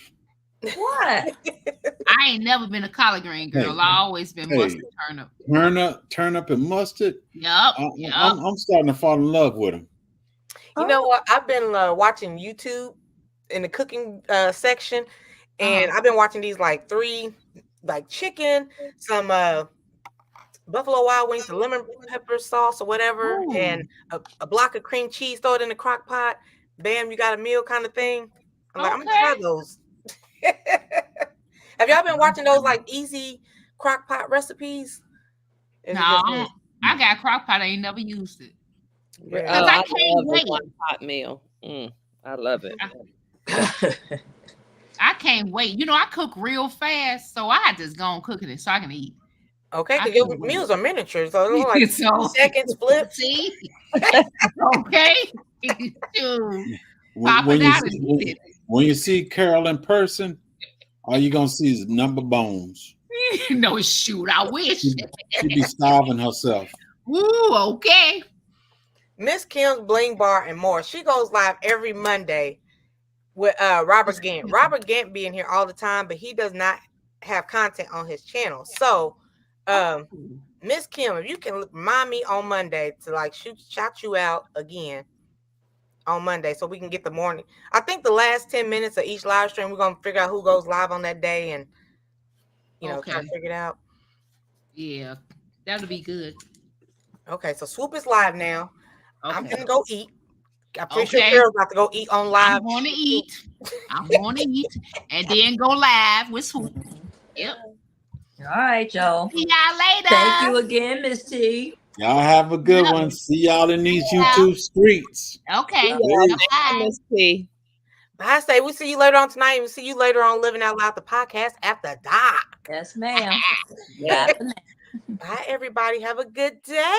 What? I ain't never been a collard green girl. Hey, I always been hey. mustard Turnip and mustard. Yup. I'm starting to fall in love with them. You know what? I've been watching YouTube in the cooking section, and I've been watching these like 3, like chicken, some Buffalo Wild Wings, the lemon pepper sauce or whatever, Ooh. and a block of cream cheese. Throw it in the crock pot. Bam, you got a meal kind of thing. I'm like, I'm gonna try those. Have y'all been watching those like easy crock pot recipes? Is it No, just me? I got a crock pot. I ain't never used it. Yeah. I I can't love wait. a one pot meal. I love it. I can't wait. You know, I cook real fast, so I just go on cooking it so I can eat. Okay, I because your can't wait. meals are miniature, so they're like So- 2 seconds flip. See? Okay. Shoot. When, Pop when it you out and see, eat it. when you see Carol in person, all you're gonna see is number bones. No, shoot, I wish. She be starving herself. Ooh, okay. Miss Kim's Bling Bar and more. She goes live every Monday with Robert Gant. Robert Gant being here all the time, but he does not have content on his channel. So, Miss Kim, if you can remind me on Monday to like shout you out again on Monday, so we can get the morning. I think the last 10 minutes of each live stream, we're gonna figure out who goes live on that day, and try to Okay. figure it out. Yeah, that'll be good. Okay, so Swoop is live now. I'm Okay. gonna go eat. I'm pretty sure Okay. Carol's about to go eat on live. I'm going to eat. I'm going to eat and then go live with Swoop. Yep. All right, y'all. See y'all later. Thank you again, Miss T. Y'all have a good one. See y'all in these YouTube streets. Okay. Yeah. Bye. Miss T. Bye, say we'll see you later on tonight. We'll see you later on Living Out Loud, the podcast after dark. Yes, ma'am. Yeah. Bye for now. Bye, everybody. Have a good day.